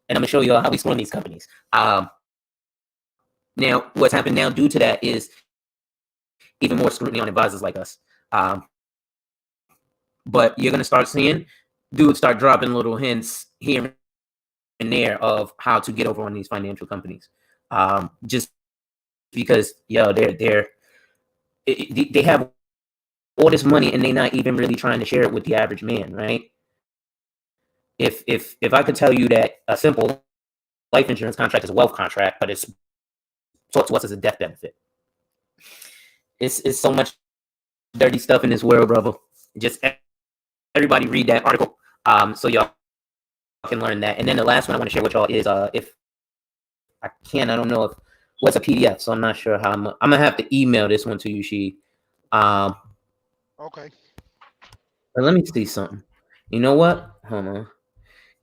and I'm gonna show you how we run these companies. Now what's happened now due to that is even more scrutiny on advisors like us. But you're gonna start seeing dudes start dropping little hints here and there of how to get over on these financial companies. Just because, yo, they have all this money and they're not even really trying to share it with the average man, right? If I could tell you that a simple life insurance contract is a wealth contract, but it's taught to us as a death benefit. It's so much dirty stuff in this world, brother. Just everybody read that article, so y'all can learn that. And then the last one I want to share with y'all is if I can, I don't know if what's a PDF, so I'm not sure how I'm gonna have to email this one to you, She. Okay. But let me see something. You know what? Hold on.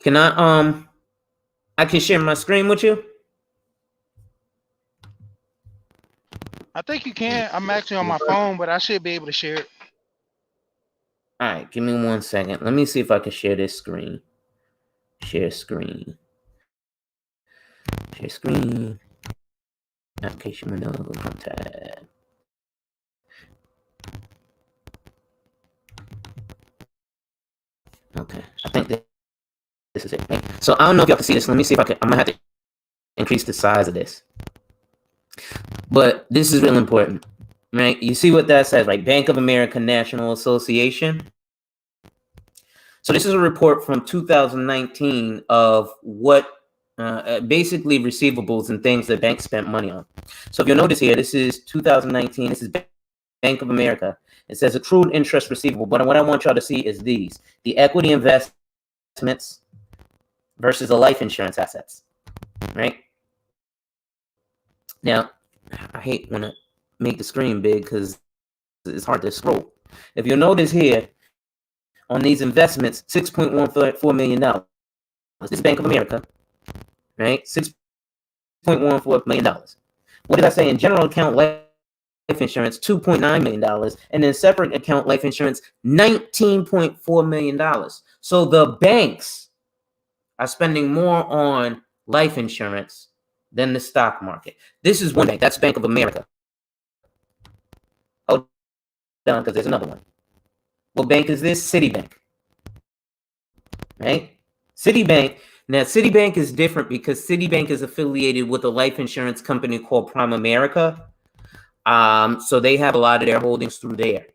Can I can share my screen with you? I think you can. I'm actually on my phone, but I should be able to share it. All right, give me 1 second. Let me see if I can share this screen. Share screen. Share screen. Application window. Contact. Okay, I think this is it. Right? So I don't know if y'all can see this. Let me see if I can. I'm gonna have to increase the size of this. But this is really important, right? You see what that says, right? Bank of America National Association. So this is a report from 2019 of what basically receivables and things that banks spent money on. So if you'll notice here, this is 2019. This is Bank of America. It says accrued interest receivable. But what I want y'all to see is these: the equity investments versus the life insurance assets, right? Now, I hate when I make the screen big because it's hard to scroll. If you'll notice here, on these investments, $6.14 million. This is Bank of America, right? $6.14 million. What did I say? In general account life insurance, $2.9 million. And in separate account life insurance, $19.4 million. So the banks are spending more on life insurance than the stock market. This is one bank. That's Bank of America. Hold on, because there's another one. What bank is this? Citibank. Right? Citibank. Now, Citibank is different because Citibank is affiliated with a life insurance company called Prime America. So they have a lot of their holdings through there.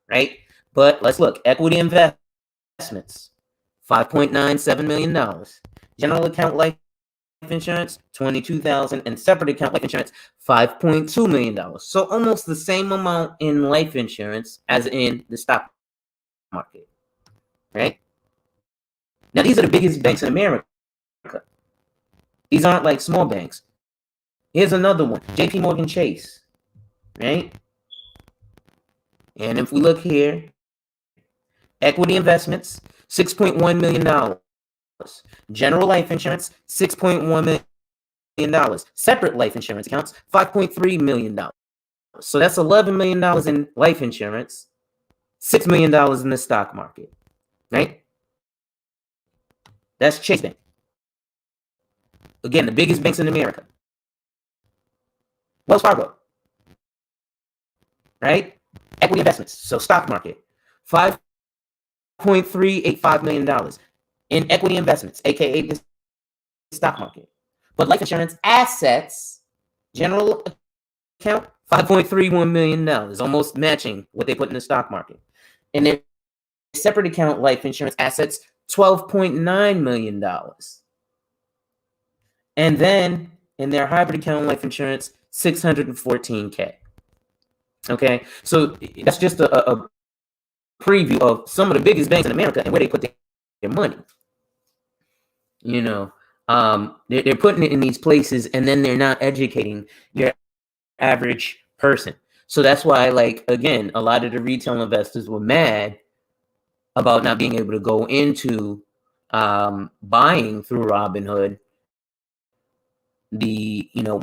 Right? But let's look. Equity investments, $5.97 million. General account life insurance, $22,000, and separate account life insurance, $5.2 million. So almost the same amount in life insurance as in the stock market, right? Now, these are the biggest banks in America. These aren't like small banks. Here's another one, JP Morgan Chase, right? And if we look here, equity investments, $6.1 million. General life insurance, $6.1 million. Separate life insurance accounts, $5.3 million. So that's $11 million in life insurance, $6 million in the stock market, right? That's Chase Bank. Again, the biggest banks in America. Wells Fargo, right? Equity investments, so stock market, $5.385 million in equity investments, aka the stock market. But life insurance assets, general account, $5.31 million, almost matching what they put in the stock market. And their separate account life insurance assets, $12.9 million. And then in their hybrid account life insurance, $614K. Okay, so that's just a preview of some of the biggest banks in America and where they put their money. You know, they're putting it in these places, and then they're not educating your average person. So that's why, like, again, a lot of the retail investors were mad about not being able to go into buying through Robinhood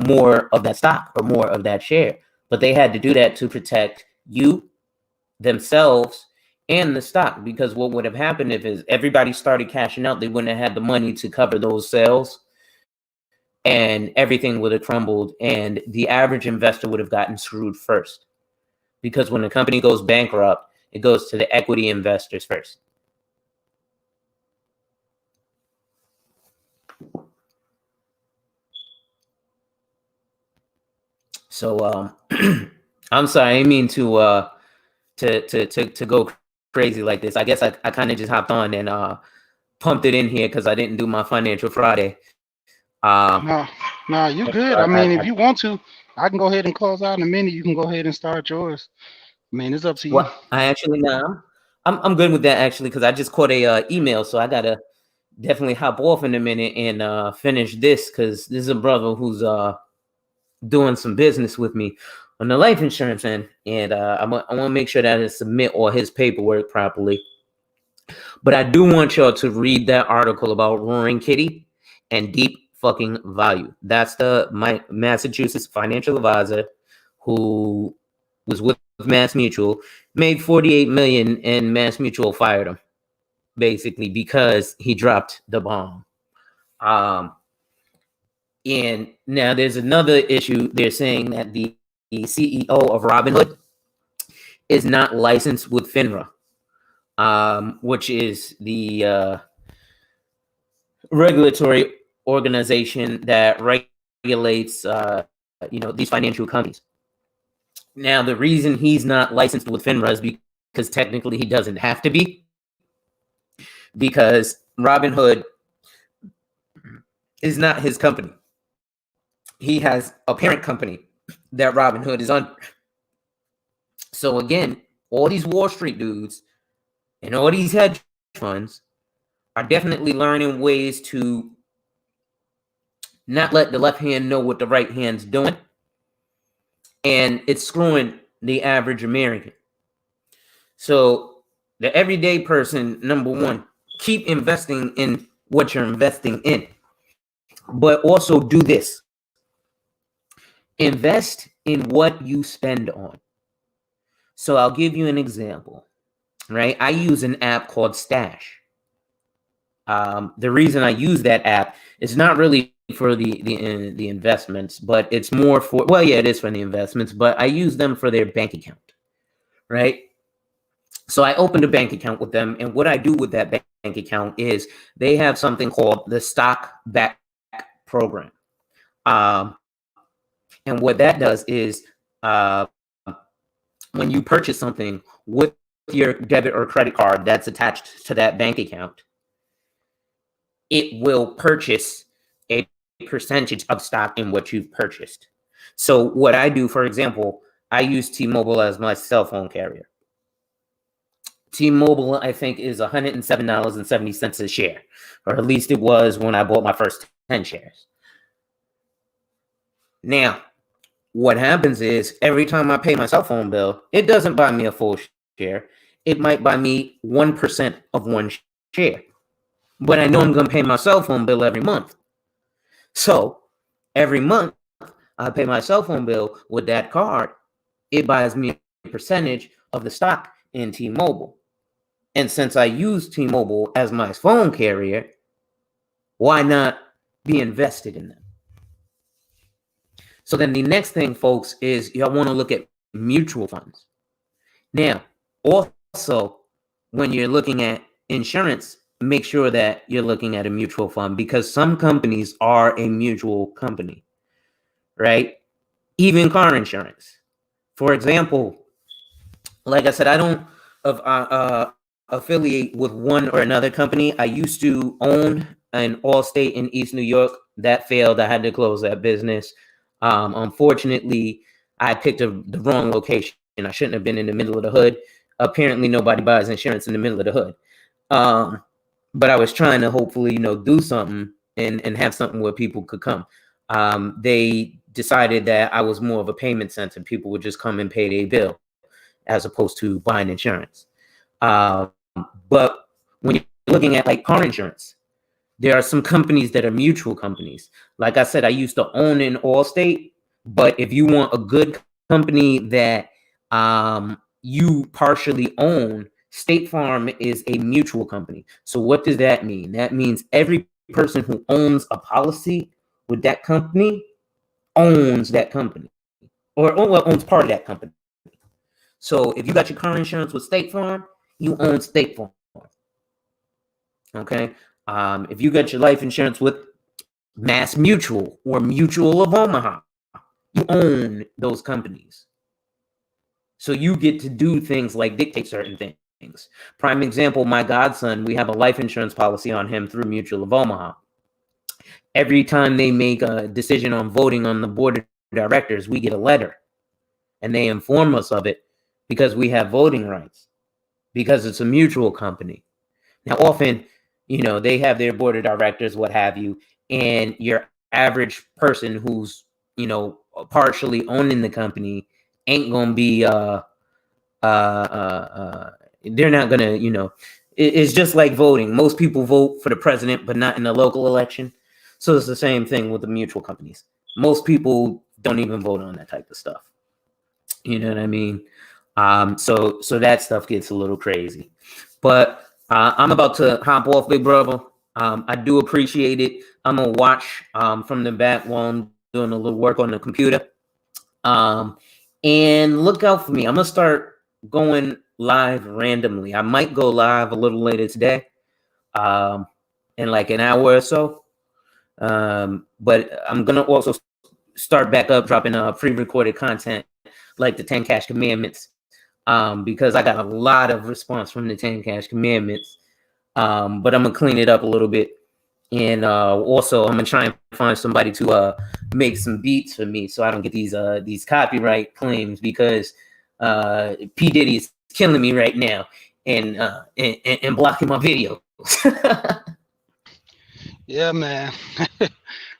more of that stock or more of that share. But they had to do that to protect you, themselves, and the stock, because what would have happened if everybody started cashing out, they wouldn't have had the money to cover those sales, and everything would have crumbled, and the average investor would have gotten screwed first. Because when a company goes bankrupt, it goes to the equity investors first. So I'm sorry, I didn't mean to go crazy like this. I guess I kind of just hopped on and pumped it in here because I didn't do my Financial Friday. No, you're good. I mean, if you want to, I can go ahead and close out in a minute. You can go ahead and start yours. I mean, it's up to you. Well, I'm good with that actually, because I just caught a email, so I gotta definitely hop off in a minute and finish this, because this is a brother who's doing some business with me on the life insurance end, and I want to make sure that I submit all his paperwork properly. But I do want y'all to read that article about Roaring Kitty and Deep Fucking Value. That's my Massachusetts financial advisor who was with Mass Mutual, made $48 million, and Mass Mutual fired him basically because he dropped the bomb. And now there's another issue. They're saying that the CEO of Robinhood is not licensed with FINRA, which is the regulatory organization that regulates these financial companies. Now, the reason he's not licensed with FINRA is because technically he doesn't have to be, because Robinhood is not his company. He has a parent company that Robinhood is under. So again, all these Wall Street dudes and all these hedge funds are definitely learning ways to not let the left hand know what the right hand's doing. And it's screwing the average American. So the everyday person, number one, keep investing in what you're investing in. But also do this. Invest in what you spend on. So I'll give you an example, right? I use an app called Stash. The reason I use that app is not really for the investments, but it's more for, well, yeah, it is for the investments, but I use them for their bank account, right? So I opened a bank account with them, and what I do with that bank account is they have something called the Stock Back Program. And what that does is when you purchase something with your debit or credit card that's attached to that bank account, it will purchase a percentage of stock in what you've purchased. So what I do, for example, I use T-Mobile as my cell phone carrier. T-Mobile, I think, is $107.70 a share, or at least it was when I bought my first 10 shares. Now, what happens is every time I pay my cell phone bill, it doesn't buy me a full share. It might buy me 1% of one share. But I know I'm going to pay my cell phone bill every month. So every month I pay my cell phone bill with that card. It buys me a percentage of the stock in T-Mobile. And since I use T-Mobile as my phone carrier, why not be invested in them? So then the next thing, folks, is y'all want to look at mutual funds. Now, also, when you're looking at insurance, make sure that you're looking at a mutual fund, because some companies are a mutual company, right? Even car insurance. For example, like I said, I don't affiliate with one or another company. I used to own an Allstate in East New York. That failed. I had to close that business. Unfortunately, I picked the wrong location. I shouldn't have been in the middle of the hood. Apparently, nobody buys insurance in the middle of the hood. But I was trying to hopefully, do something and have something where people could come. They decided that I was more of a payment center. People would just come and pay their bill as opposed to buying insurance. But when you're looking at like car insurance, there are some companies that are mutual companies. Like I said, I used to own an Allstate, but if you want a good company that you partially own, State Farm is a mutual company. So what does that mean? That means every person who owns a policy with that company owns that company, or owns part of that company. So if you got your car insurance with State Farm, you own State Farm. Okay. If you got your life insurance with Mass Mutual or Mutual of Omaha, you own those companies. So you get to do things like dictate certain things. Prime example, my godson, we have a life insurance policy on him through Mutual of Omaha. Every time they make a decision on voting on the board of directors, we get a letter and they inform us of it because we have voting rights, because it's a mutual company. Now, often, they have their board of directors, what have you, and your average person who's, partially owning the company ain't going to be, they're not going to, it's just like voting. Most people vote for the president, but not in the local election. So it's the same thing with the mutual companies. Most people don't even vote on that type of stuff. You know what I mean? So that stuff gets a little crazy. But I'm about to hop off, big brother. I do appreciate it. I'm going to watch from the back while I'm doing a little work on the computer. And look out for me. I'm going to start going live randomly. I might go live a little later today, in like an hour or so. But I'm going to also start back up dropping pre-recorded content like the 10 Cash Commandments, because I got a lot of response from the 10 Cash Commandments. But I'm going to clean it up a little bit. And also, I'm going to try and find somebody to make some beats for me so I don't get these copyright claims, because P. Diddy is killing me right now and blocking my videos. Yeah, man.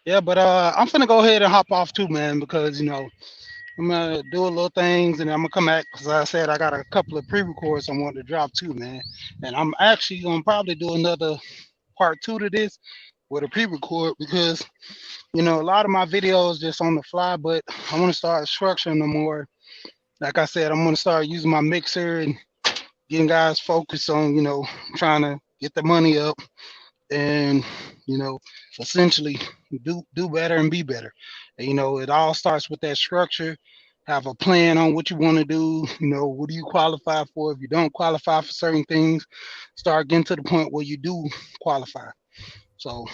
Yeah, but I'm finna go ahead and hop off too, man, because I'm gonna do a little things and I'm gonna come back, because I said I got a couple of pre-records I want to drop too, man. And I'm actually gonna probably do another part 2 to this with a pre-record, because a lot of my videos just on the fly, but I want to start structuring them more. Like I said, I'm gonna start using my mixer and getting guys focused on trying to get the money up and essentially do better and be better. And, it all starts with that structure. Have a plan on what you want to do. What do you qualify for? If you don't qualify for certain things, start getting to the point where you do qualify. So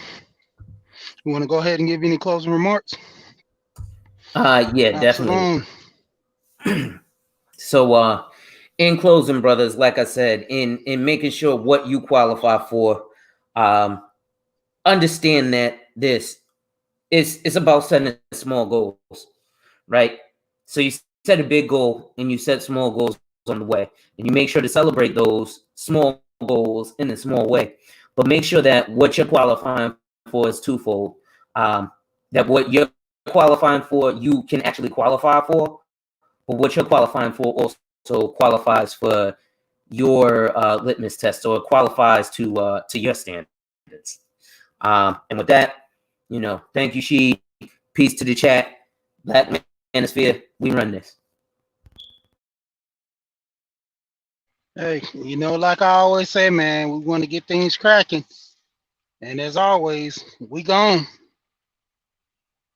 you want to go ahead and give any closing remarks? Yeah, definitely. So in closing, brothers, like I said, in making sure what you qualify for, understand that it's about setting small goals, right? So you set a big goal and you set small goals on the way, and you make sure to celebrate those small goals in a small way. But make sure that what you're qualifying for is twofold. That what you're qualifying for, you can actually qualify for, but what you're qualifying for also qualifies for your litmus test, or qualifies to your standards. And with that, thank you, She. Peace to the chat. Black Manosphere, we run this. Hey, like I always say, man, we want to get things cracking. And as always, we gone.